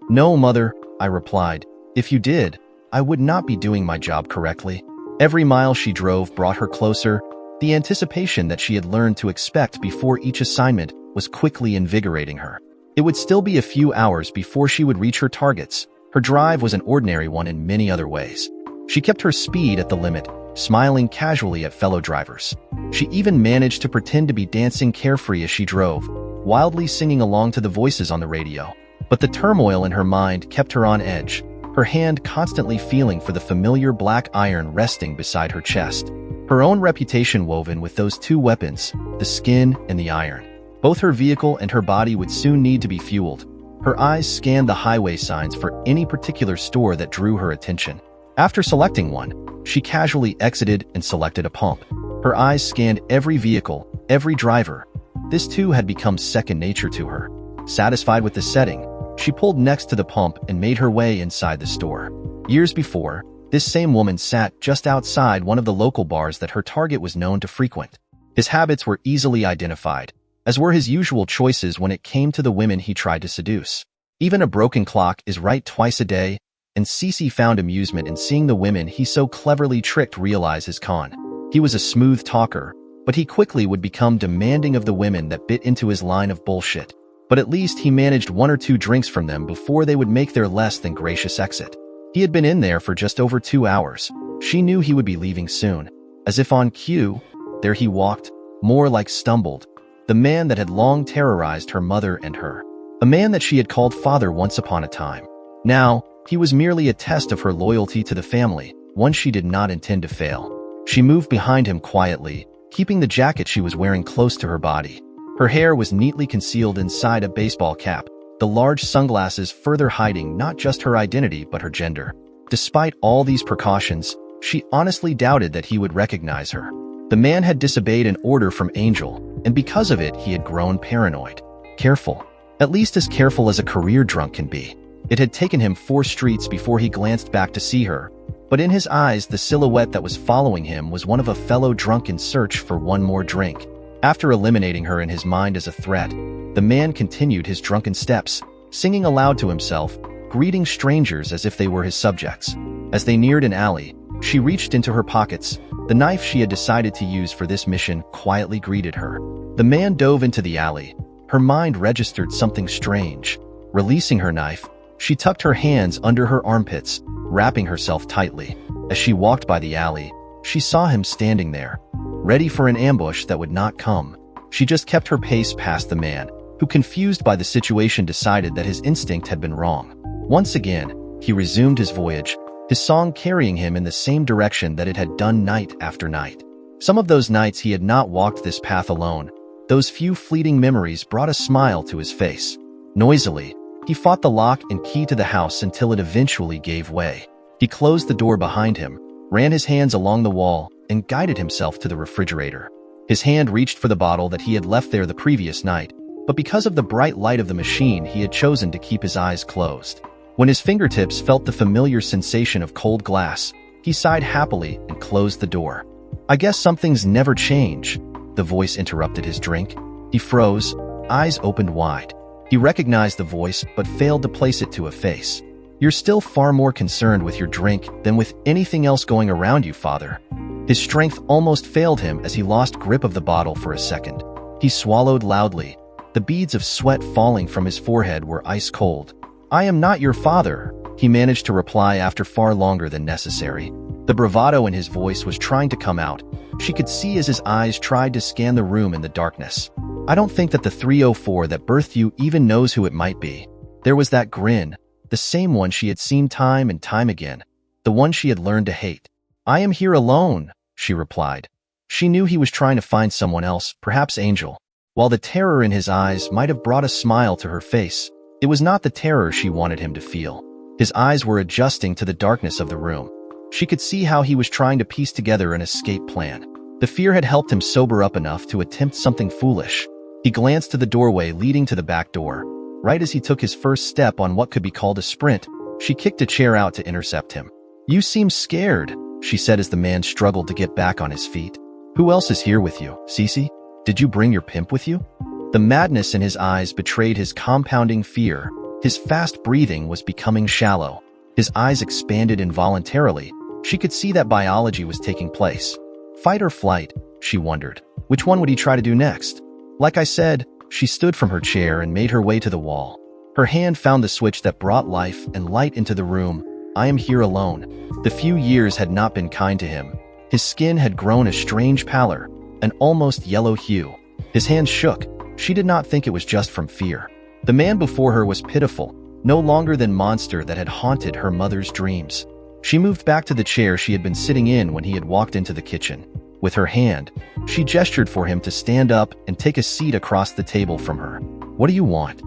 No, Mother, I replied. If you did, I would not be doing my job correctly. Every mile she drove brought her closer. The anticipation that she had learned to expect before each assignment was quickly invigorating her. It would still be a few hours before she would reach her targets. Her drive was an ordinary one in many other ways. She kept her speed at the limit, smiling casually at fellow drivers. She even managed to pretend to be dancing carefree as she drove, wildly singing along to the voices on the radio. But the turmoil in her mind kept her on edge, her hand constantly feeling for the familiar black iron resting beside her chest. Her own reputation woven with those two weapons, the skin and the iron. Both her vehicle and her body would soon need to be fueled. Her eyes scanned the highway signs for any particular store that drew her attention. After selecting one, she casually exited and selected a pump. Her eyes scanned every vehicle, every driver. This too had become second nature to her. Satisfied with the setting, she pulled next to the pump and made her way inside the store. Years before, this same woman sat just outside one of the local bars that her target was known to frequent. His habits were easily identified, as were his usual choices when it came to the women he tried to seduce. Even a broken clock is right twice a day, and Cece found amusement in seeing the women he so cleverly tricked realize his con. He was a smooth talker, but he quickly would become demanding of the women that bit into his line of bullshit. But at least he managed 1 or 2 drinks from them before they would make their less than gracious exit. He had been in there for just over 2 hours. She knew he would be leaving soon. As if on cue, there he walked, more like stumbled. The man that had long terrorized her mother and her. A man that she had called father once upon a time. Now, he was merely a test of her loyalty to the family, one she did not intend to fail. She moved behind him quietly, keeping the jacket she was wearing close to her body. Her hair was neatly concealed inside a baseball cap, the large sunglasses further hiding not just her identity but her gender. Despite all these precautions, she honestly doubted that he would recognize her. The man had disobeyed an order from Angel, and because of it he had grown paranoid. Careful. At least as careful as a career drunk can be. It had taken him 4 streets before he glanced back to see her, but in his eyes the silhouette that was following him was one of a fellow drunk in search for one more drink. After eliminating her in his mind as a threat, the man continued his drunken steps, singing aloud to himself, greeting strangers as if they were his subjects. As they neared an alley, she reached into her pockets. The knife she had decided to use for this mission quietly greeted her. The man dove into the alley. Her mind registered something strange. Releasing her knife, she tucked her hands under her armpits, wrapping herself tightly. As she walked by the alley, she saw him standing there, ready for an ambush that would not come. She just kept her pace past the man, who, confused by the situation, decided that his instinct had been wrong. Once again, he resumed his voyage, his song carrying him in the same direction that it had done night after night. Some of those nights he had not walked this path alone. Those few fleeting memories brought a smile to his face. Noisily, he fought the lock and key to the house until it eventually gave way. He closed the door behind him, ran his hands along the wall, and guided himself to the refrigerator. His hand reached for the bottle that he had left there the previous night, but because of the bright light of the machine, he had chosen to keep his eyes closed. When his fingertips felt the familiar sensation of cold glass, he sighed happily and closed the door. "I guess some things never change," the voice interrupted his drink. He froze, eyes opened wide. He recognized the voice but failed to place it to a face. "You're still far more concerned with your drink than with anything else going around you, Father." His strength almost failed him as he lost grip of the bottle for a second. He swallowed loudly. The beads of sweat falling from his forehead were ice cold. "I am not your father," he managed to reply after far longer than necessary. The bravado in his voice was trying to come out. She could see as his eyes tried to scan the room in the darkness. "I don't think that the 304 that birthed you even knows who it might be." There was that grin, the same one she had seen time and time again, the one she had learned to hate. "I am here alone," she replied. She knew he was trying to find someone else, perhaps Angel. While the terror in his eyes might have brought a smile to her face, it was not the terror she wanted him to feel. His eyes were adjusting to the darkness of the room. She could see how he was trying to piece together an escape plan. The fear had helped him sober up enough to attempt something foolish. He glanced to the doorway leading to the back door. Right as he took his first step on what could be called a sprint, she kicked a chair out to intercept him. "You seem scared," she said as the man struggled to get back on his feet. "Who else is here with you, Cece? Did you bring your pimp with you?" The madness in his eyes betrayed his compounding fear. His fast breathing was becoming shallow. His eyes expanded involuntarily. She could see that biology was taking place. Fight or flight, she wondered. Which one would he try to do next? Like I said, she stood from her chair and made her way to the wall. Her hand found the switch that brought life and light into the room. "I am here alone." The few years had not been kind to him. His skin had grown a strange pallor, an almost yellow hue. His hands shook. She did not think it was just from fear. The man before her was pitiful, no longer than monster that had haunted her mother's dreams. She moved back to the chair she had been sitting in when he had walked into the kitchen. With her hand, she gestured for him to stand up and take a seat across the table from her. "What do you want?"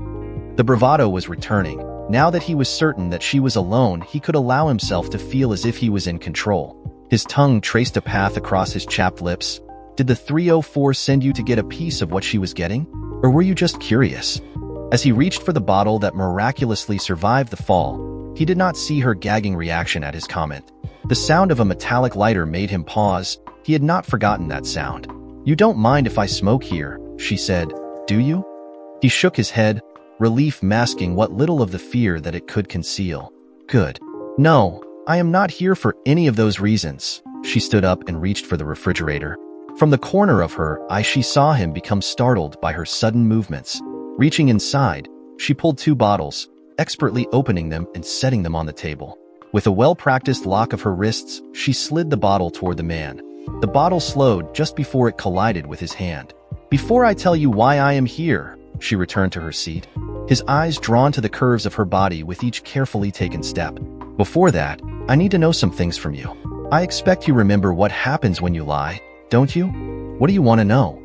The bravado was returning. Now that he was certain that she was alone, he could allow himself to feel as if he was in control. His tongue traced a path across his chapped lips. "Did the 304 send you to get a piece of what she was getting? Or were you just curious?" As he reached for the bottle that miraculously survived the fall, he did not see her gagging reaction at his comment. The sound of a metallic lighter made him pause. He had not forgotten that sound. "You don't mind if I smoke here," she said, "do you?" He shook his head, relief masking what little of the fear that it could conceal. "Good. No, I am not here for any of those reasons." She stood up and reached for the refrigerator. From the corner of her eye, she saw him become startled by her sudden movements. Reaching inside, she pulled 2 bottles, expertly opening them and setting them on the table. With a well-practiced lock of her wrists, she slid the bottle toward the man. The bottle slowed just before it collided with his hand. "Before I tell you why I am here," she returned to her seat, his eyes drawn to the curves of her body with each carefully taken step. "Before that, I need to know some things from you." I expect you remember what happens when you lie, don't you? What do you want to know?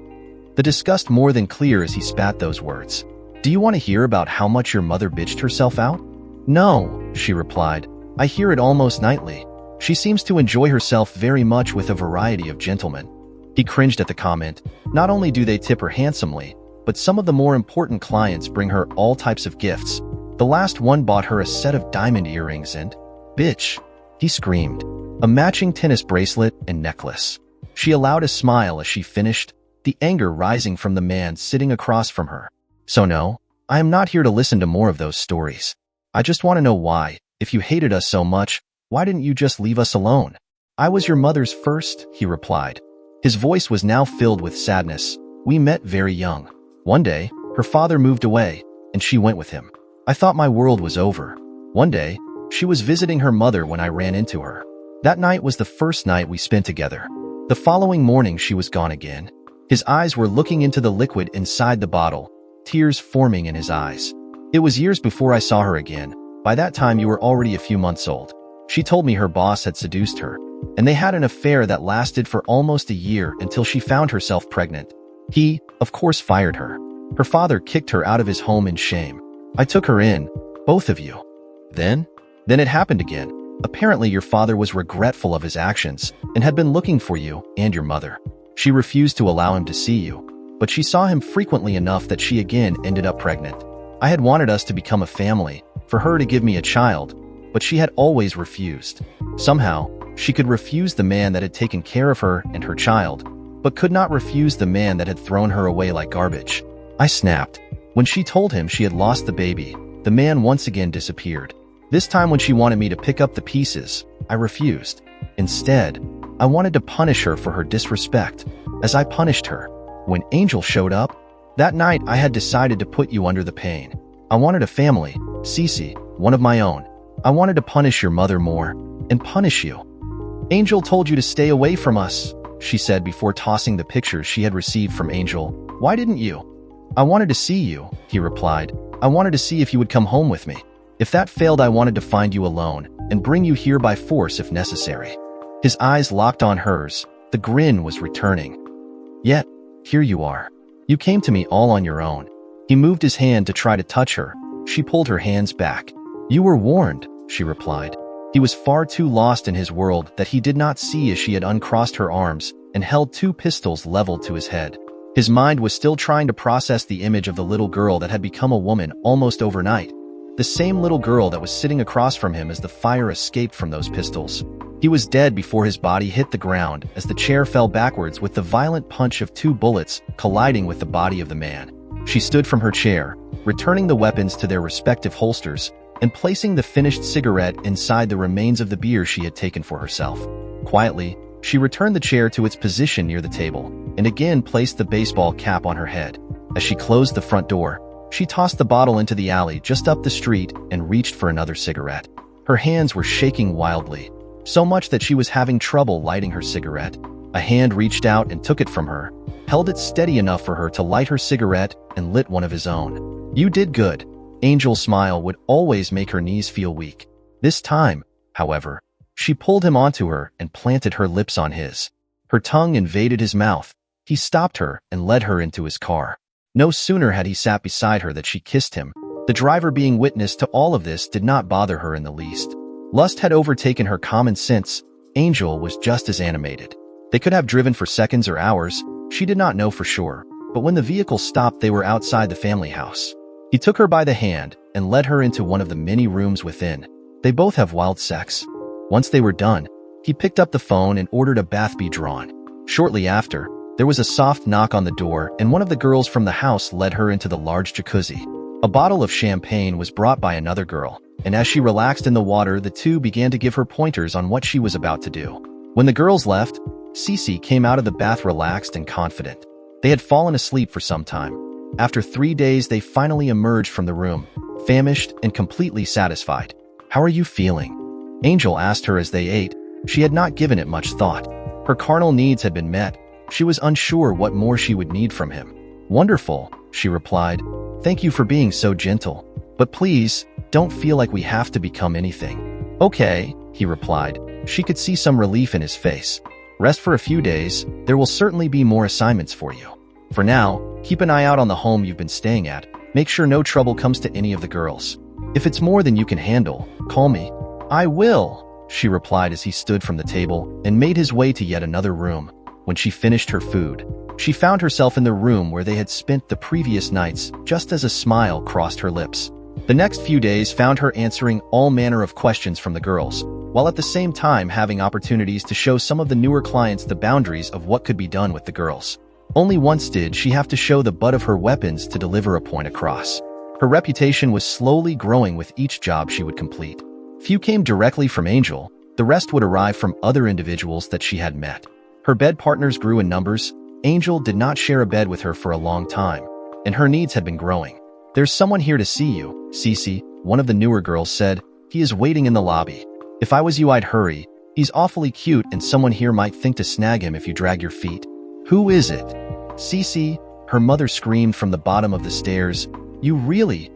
The disgust more than clear as he spat those words. Do you want to hear about how much your mother bitched herself out? No, she replied. I hear it almost nightly. She seems to enjoy herself very much with a variety of gentlemen. He cringed at the comment. Not only do they tip her handsomely, but some of the more important clients bring her all types of gifts. The last one bought her a set of diamond earrings and, bitch, he screamed, a matching tennis bracelet and necklace. She allowed a smile as she finished, the anger rising from the man sitting across from her. So no, I am not here to listen to more of those stories. I just want to know why, if you hated us so much, why didn't you just leave us alone? I was your mother's first, he replied. His voice was now filled with sadness. We met very young. One day, her father moved away, and she went with him. I thought my world was over. One day, she was visiting her mother when I ran into her. That night was the first night we spent together. The following morning she was gone again. His eyes were looking into the liquid inside the bottle, tears forming in his eyes. It was years before I saw her again. By that time you were already a few months old. She told me her boss had seduced her, and they had an affair that lasted for almost a year until she found herself pregnant. He, of course, fired her. Her father kicked her out of his home in shame. I took her in, both of you. Then it happened again. Apparently your father was regretful of his actions and had been looking for you and your mother. She refused to allow him to see you, but she saw him frequently enough that she again ended up pregnant. I had wanted us to become a family, for her to give me a child, but she had always refused. Somehow, she could refuse the man that had taken care of her and her child, but could not refuse the man that had thrown her away like garbage. I snapped. When she told him she had lost the baby, the man once again disappeared. This time when she wanted me to pick up the pieces, I refused. Instead, I wanted to punish her for her disrespect, as I punished her. When Angel showed up, that night I had decided to put you under the pain. I wanted a family, Cece, one of my own. I wanted to punish your mother more, and punish you. Angel told you to stay away from us, she said before tossing the pictures she had received from Angel. Why didn't you? I wanted to see you, he replied. I wanted to see if you would come home with me. If that failed, I wanted to find you alone and bring you here by force if necessary. His eyes locked on hers. The grin was returning. Yet, here you are. You came to me all on your own. He moved his hand to try to touch her. She pulled her hands back. You were warned, she replied. He was far too lost in his world that he did not see as she had uncrossed her arms and held two pistols leveled to his head. His mind was still trying to process the image of the little girl that had become a woman almost overnight. The same little girl that was sitting across from him as the fire escaped from those pistols. He was dead before his body hit the ground as the chair fell backwards with the violent punch of two bullets colliding with the body of the man. She stood from her chair, returning the weapons to their respective holsters and placing the finished cigarette inside the remains of the beer she had taken for herself. Quietly, she returned the chair to its position near the table and again placed the baseball cap on her head. As she closed the front door, she tossed the bottle into the alley just up the street and reached for another cigarette. Her hands were shaking wildly, so much that she was having trouble lighting her cigarette. A hand reached out and took it from her, held it steady enough for her to light her cigarette and lit one of his own. You did good. Angel's smile would always make her knees feel weak. This time, however, she pulled him onto her and planted her lips on his. Her tongue invaded his mouth. He stopped her and led her into his car. No sooner had he sat beside her that she kissed him. The driver being witness to all of this did not bother her in the least. Lust had overtaken her common sense. Angel was just as animated. They could have driven for seconds or hours. She did not know for sure, but when the vehicle stopped, they were outside the family house. He took her by the hand and led her into one of the many rooms within. They both have wild sex. Once they were done, he picked up the phone and ordered a bath be drawn. Shortly after, there was a soft knock on the door and one of the girls from the house led her into the large jacuzzi. A bottle of champagne was brought by another girl, and as she relaxed in the water, the two began to give her pointers on what she was about to do. When the girls left, Cece came out of the bath relaxed and confident. They had fallen asleep for some time. After 3 days, they finally emerged from the room, famished and completely satisfied. How are you feeling? Angel asked her as they ate. She had not given it much thought. Her carnal needs had been met. She was unsure what more she would need from him. Wonderful, she replied. Thank you for being so gentle. But please, don't feel like we have to become anything. Okay, he replied. She could see some relief in his face. Rest for a few days. There will certainly be more assignments for you. For now, keep an eye out on the home you've been staying at. Make sure no trouble comes to any of the girls. If it's more than you can handle, call me. I will, she replied as he stood from the table and made his way to yet another room. When she finished her food, she found herself in the room where they had spent the previous nights just as a smile crossed her lips. The next few days found her answering all manner of questions from the girls, while at the same time having opportunities to show some of the newer clients the boundaries of what could be done with the girls. Only once did she have to show the butt of her weapons to deliver a point across. Her reputation was slowly growing with each job she would complete. Few came directly from Angel, the rest would arrive from other individuals that she had met. Her bed partners grew in numbers. Angel did not share a bed with her for a long time, and her needs had been growing. There's someone here to see you, Cece, one of the newer girls said. He is waiting in the lobby. If I was you, I'd hurry. He's awfully cute and someone here might think to snag him if you drag your feet. Who is it? Cece, her mother screamed from the bottom of the stairs. You really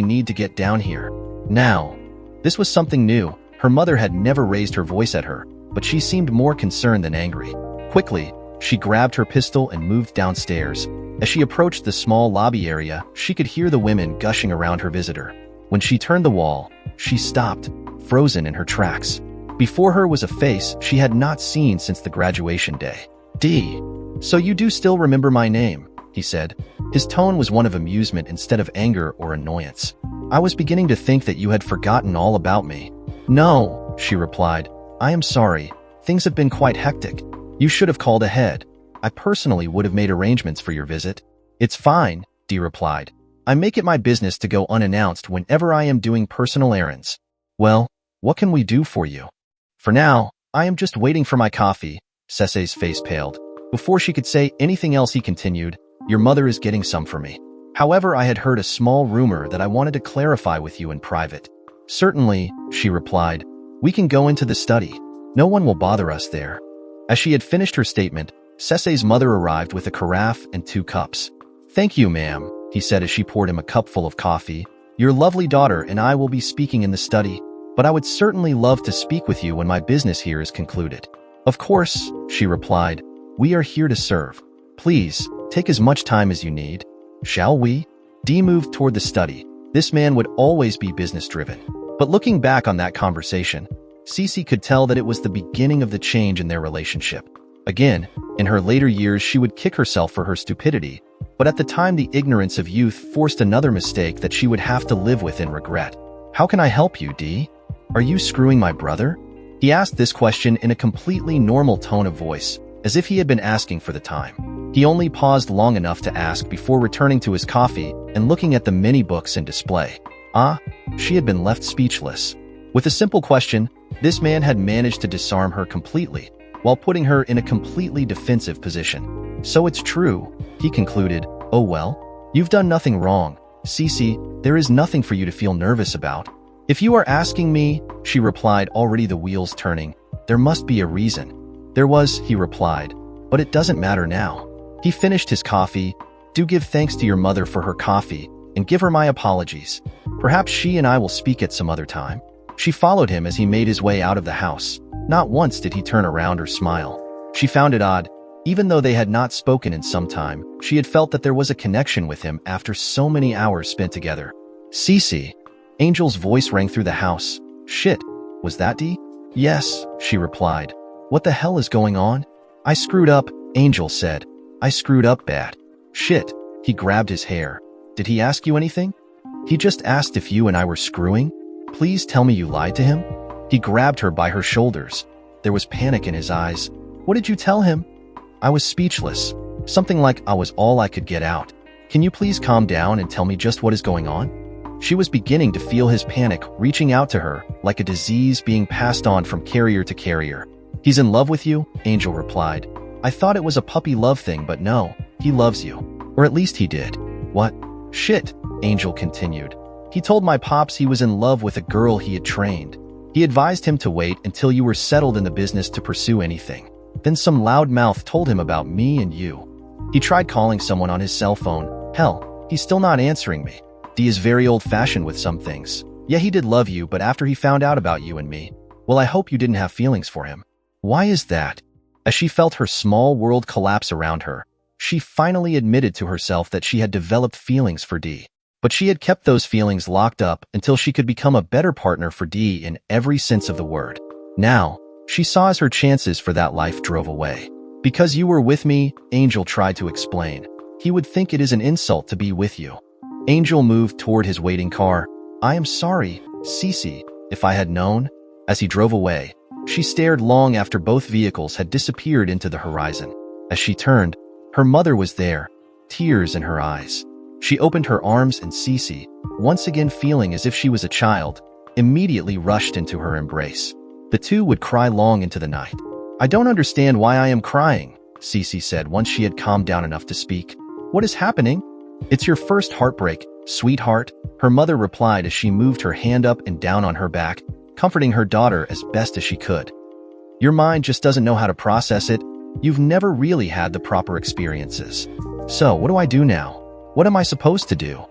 need to get down here. Now. This was something new. Her mother had never raised her voice at her, but she seemed more concerned than angry. Quickly, she grabbed her pistol and moved downstairs. As she approached the small lobby area, she could hear the women gushing around her visitor. When she turned the wall, she stopped, frozen in her tracks. Before her was a face she had not seen since the graduation day. D. So you do still remember my name, he said. His tone was one of amusement instead of anger or annoyance. I was beginning to think that you had forgotten all about me. No, she replied. I am sorry. Things have been quite hectic. You should have called ahead. I personally would have made arrangements for your visit. It's fine, Dee replied. I make it my business to go unannounced whenever I am doing personal errands. Well, what can we do for you? For now, I am just waiting for my coffee. Cece's face paled. Before she could say anything else, he continued, Your mother is getting some for me. However, I had heard a small rumor that I wanted to clarify with you in private. Certainly, she replied. We can go into the study. No one will bother us there. As she had finished her statement, Cece's mother arrived with a carafe and 2 cups. Thank you, ma'am, he said as she poured him a cup full of coffee. Your lovely daughter and I will be speaking in the study, but I would certainly love to speak with you when my business here is concluded. Of course, she replied. We are here to serve. Please, take as much time as you need. Shall we? Dee moved toward the study. This man would always be business-driven. But looking back on that conversation, Cece could tell that it was the beginning of the change in their relationship. Again, in her later years she would kick herself for her stupidity, but at the time the ignorance of youth forced another mistake that she would have to live with in regret. How can I help you, Dee? Are you screwing my brother? He asked this question in a completely normal tone of voice, as if he had been asking for the time. He only paused long enough to ask before returning to his coffee and looking at the many books in display. She had been left speechless. With a simple question, this man had managed to disarm her completely, while putting her in a completely defensive position. So it's true, he concluded. Oh well, you've done nothing wrong. Cece, there is nothing for you to feel nervous about. If you are asking me, she replied, already the wheels turning, there must be a reason. There was, he replied, but it doesn't matter now. He finished his coffee. Do give thanks to your mother for her coffee, and give her my apologies. Perhaps she and I will speak at some other time. She followed him as he made his way out of the house. Not once did he turn around or smile. She found it odd. Even though they had not spoken in some time, she had felt that there was a connection with him after so many hours spent together. Cece. Angel's voice rang through the house. Shit, was that Dee? Yes, she replied. What the hell is going on? I screwed up, Angel said. I screwed up bad. Shit, he grabbed his hair. Did he ask you anything? He just asked if you and I were screwing. Please tell me you lied to him. He grabbed her by her shoulders. There was panic in his eyes. What did you tell him? I was speechless. Something like I was all I could get out. Can you please calm down and tell me just what is going on? She was beginning to feel his panic reaching out to her, like a disease being passed on from carrier to carrier. He's in love with you, Angel replied. I thought it was a puppy love thing, but no, he loves you. Or at least he did. What? Shit, Angel continued. He told my pops he was in love with a girl he had trained. He advised him to wait until you were settled in the business to pursue anything. Then some loudmouth told him about me and you. He tried calling someone on his cell phone. Hell, he's still not answering me. Dee is very old-fashioned with some things. Yeah, he did love you, but after he found out about you and me, Well, I hope you didn't have feelings for him. Why is that? As she felt her small world collapse around her, she finally admitted to herself that she had developed feelings for D. But she had kept those feelings locked up until she could become a better partner for D in every sense of the word. Now, she saw as her chances for that life drove away. Because you were with me, Angel tried to explain. He would think it is an insult to be with you. Angel moved toward his waiting car. I am sorry, Cece, if I had known. As he drove away, she stared long after both vehicles had disappeared into the horizon. As she turned, her mother was there, tears in her eyes. She opened her arms and Cece, once again feeling as if she was a child, immediately rushed into her embrace. The two would cry long into the night. I don't understand why I am crying, Cece said once she had calmed down enough to speak. What is happening? It's your first heartbreak, sweetheart, her mother replied as she moved her hand up and down on her back, comforting her daughter as best as she could. Your mind just doesn't know how to process it. You've never really had the proper experiences. So, what do I do now? What am I supposed to do?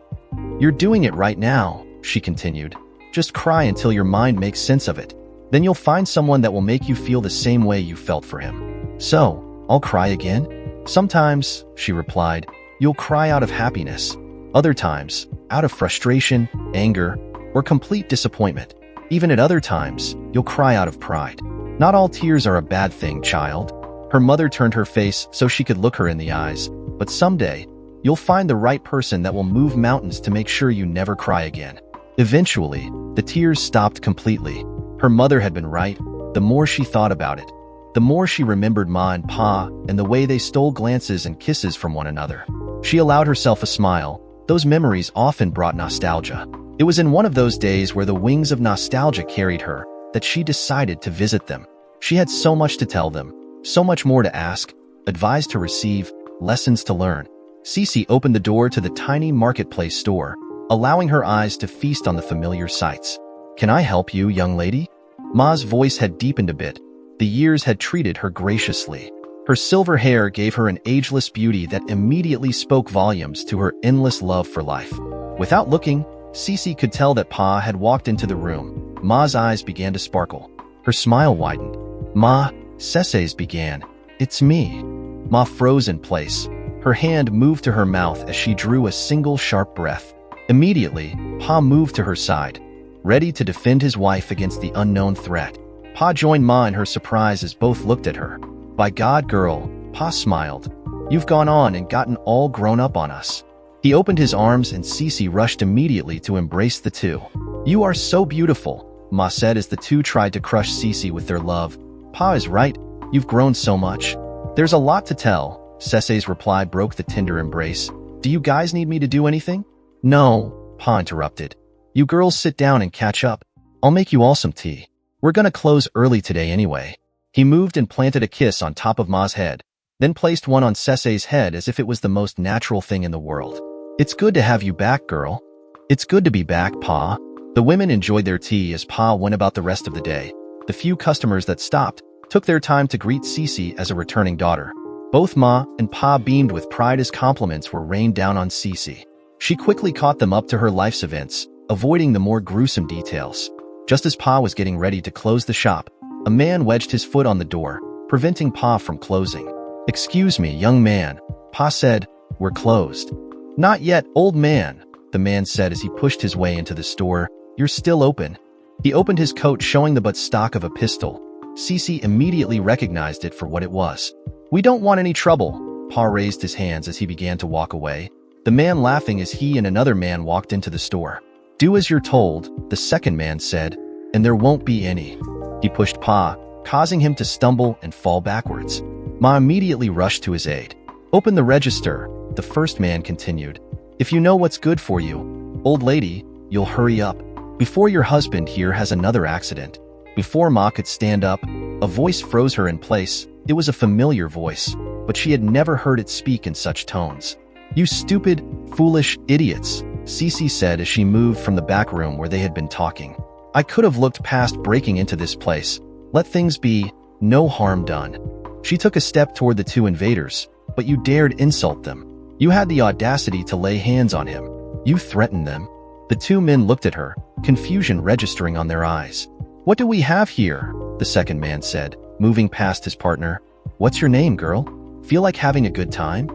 You're doing it right now, she continued. Just cry until your mind makes sense of it. Then you'll find someone that will make you feel the same way you felt for him. So, I'll cry again? Sometimes, she replied, you'll cry out of happiness. Other times, out of frustration, anger, or complete disappointment. Even at other times, you'll cry out of pride. Not all tears are a bad thing, child. Her mother turned her face so she could look her in the eyes. But someday, you'll find the right person that will move mountains to make sure you never cry again. Eventually, the tears stopped completely. Her mother had been right. The more she thought about it, the more she remembered Ma and Pa and the way they stole glances and kisses from one another. She allowed herself a smile. Those memories often brought nostalgia. It was in one of those days where the wings of nostalgia carried her that she decided to visit them. She had so much to tell them, so much more to ask, advice to receive, lessons to learn. Cece opened the door to the tiny marketplace store, allowing her eyes to feast on the familiar sights. Can I help you, young lady? Ma's voice had deepened a bit. The years had treated her graciously. Her silver hair gave her an ageless beauty that immediately spoke volumes to her endless love for life. Without looking, Cece could tell that Pa had walked into the room. Ma's eyes began to sparkle. Her smile widened. Ma, Cece's began. It's me. Ma froze in place. Her hand moved to her mouth as she drew a single sharp breath. Immediately, Pa moved to her side, ready to defend his wife against the unknown threat. Pa joined Ma in her surprise as both looked at her. By God, girl, Pa smiled. You've gone on and gotten all grown up on us. He opened his arms and Cece rushed immediately to embrace the two. You are so beautiful, Ma said as the two tried to crush Cece with their love. Pa is right, you've grown so much. There's a lot to tell, Cece's reply broke the tender embrace. Do you guys need me to do anything? No, Pa interrupted. You girls sit down and catch up. I'll make you all some tea. We're gonna close early today anyway. He moved and planted a kiss on top of Ma's head, then placed one on Cece's head as if it was the most natural thing in the world. It's good to have you back, girl. It's good to be back, Pa. The women enjoyed their tea as Pa went about the rest of the day. The few customers that stopped took their time to greet Cece as a returning daughter. Both Ma and Pa beamed with pride as compliments were rained down on Cece. She quickly caught them up to her life's events, avoiding the more gruesome details. Just as Pa was getting ready to close the shop, a man wedged his foot on the door, preventing Pa from closing. Excuse me, young man, Pa said, we're closed. Not yet, old man, the man said as he pushed his way into the store. You're still open. He opened his coat showing the buttstock of a pistol. Cece immediately recognized it for what it was. We don't want any trouble. Pa raised his hands as he began to walk away, the man laughing as he and another man walked into the store. Do as you're told, the second man said, and there won't be any. He pushed Pa, causing him to stumble and fall backwards. Ma immediately rushed to his aid. Open the register, the first man continued. If you know what's good for you, old lady, you'll hurry up. Before your husband here has another accident. Before Ma could stand up, a voice froze her in place. It was a familiar voice, but she had never heard it speak in such tones. You stupid, foolish idiots, Cece said as she moved from the back room where they had been talking. I could have looked past breaking into this place. Let things be, no harm done. She took a step toward the two invaders, but you dared insult them. You had the audacity to lay hands on him. You threatened them. The two men looked at her, confusion registering on their eyes. "What do we have here?" the second man said, moving past his partner. "What's your name, girl? Feel like having a good time?"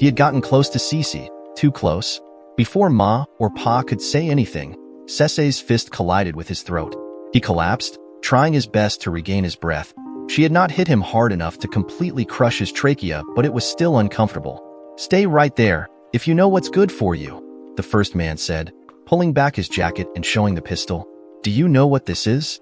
He had gotten close to Cece, too close. Before Ma or Pa could say anything, Cece's fist collided with his throat. He collapsed, trying his best to regain his breath. She had not hit him hard enough to completely crush his trachea, but it was still uncomfortable. "Stay right there, if you know what's good for you," the first man said, pulling back his jacket and showing the pistol. "Do you know what this is?"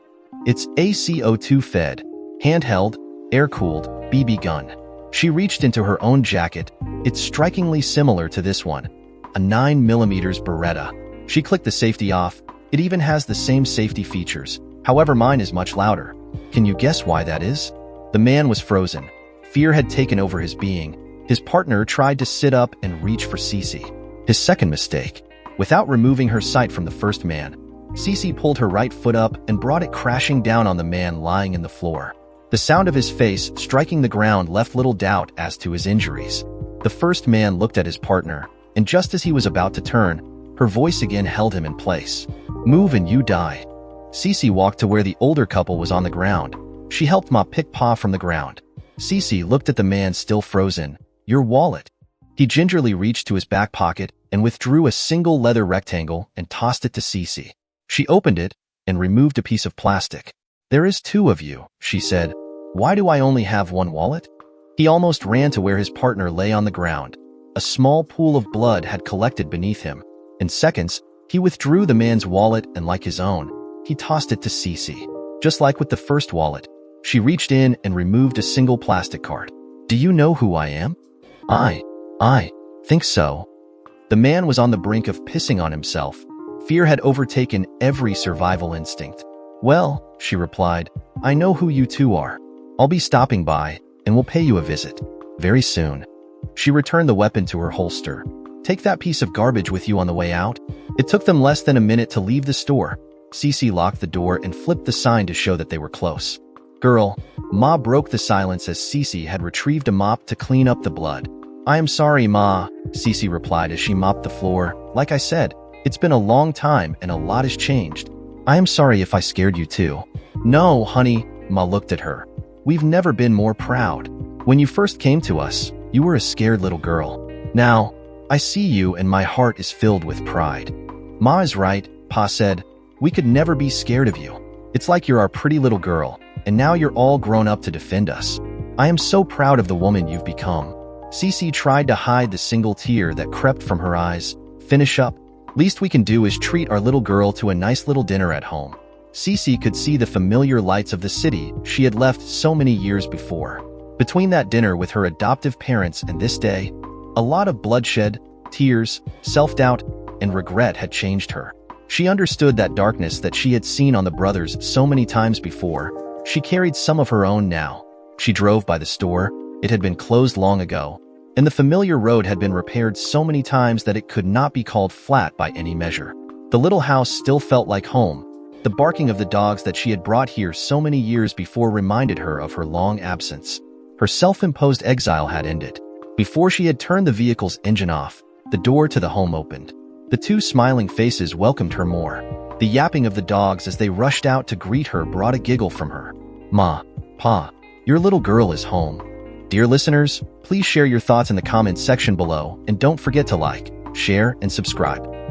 "It's a CO2 fed, handheld, air-cooled, BB gun." She reached into her own jacket. "It's strikingly similar to this one, a 9mm Beretta." She clicked the safety off. "It even has the same safety features. However, mine is much louder. Can you guess why that is?" The man was frozen. Fear had taken over his being. His partner tried to sit up and reach for Cece. His second mistake. Without removing her sight from the first man, Cece pulled her right foot up and brought it crashing down on the man lying in the floor. The sound of his face striking the ground left little doubt as to his injuries. The first man looked at his partner, and just as he was about to turn, her voice again held him in place. "Move and you die." Cece walked to where the older couple was on the ground. She helped Ma pick Pa from the ground. Cece looked at the man still frozen. "Your wallet." He gingerly reached to his back pocket and withdrew a single leather rectangle and tossed it to Cece. She opened it and removed a piece of plastic. "There is two of you," she said. "Why do I only have one wallet?" He almost ran to where his partner lay on the ground. A small pool of blood had collected beneath him. In seconds, he withdrew the man's wallet and, like his own, he tossed it to Cece. Just like with the first wallet, she reached in and removed a single plastic card. "Do you know who I am?" I think so." The man was on the brink of pissing on himself. Fear had overtaken every survival instinct. "Well," she replied, "I know who you two are. I'll be stopping by, and we'll pay you a visit. Very soon." She returned the weapon to her holster. "Take that piece of garbage with you on the way out." It took them less than a minute to leave the store. Cece locked the door and flipped the sign to show that they were close. "Girl," Ma broke the silence as Cece had retrieved a mop to clean up the blood. "I am sorry, Ma," Cece replied as she mopped the floor. "Like I said, it's been a long time and a lot has changed. I am sorry if I scared you too." "No, honey," Ma looked at her. "We've never been more proud. When you first came to us, you were a scared little girl. Now, I see you and my heart is filled with pride." "Ma is right," Pa said. "We could never be scared of you. It's like you're our pretty little girl, and now you're all grown up to defend us. I am so proud of the woman you've become." Cece tried to hide the single tear that crept from her eyes. "Finish up. Least we can do is treat our little girl to a nice little dinner at home." Cece could see the familiar lights of the city she had left so many years before. Between that dinner with her adoptive parents and this day, a lot of bloodshed, tears, self-doubt, and regret had changed her. She understood that darkness that she had seen on the brothers so many times before. She carried some of her own now. She drove by the store. It had been closed long ago, and the familiar road had been repaired so many times that it could not be called flat by any measure. The little house still felt like home. The barking of the dogs that she had brought here so many years before reminded her of her long absence. Her self-imposed exile had ended. Before she had turned the vehicle's engine off, the door to the home opened. The two smiling faces welcomed her more. The yapping of the dogs as they rushed out to greet her brought a giggle from her. "Ma, Pa, your little girl is home." Dear listeners, please share your thoughts in the comments section below and don't forget to like, share, and subscribe.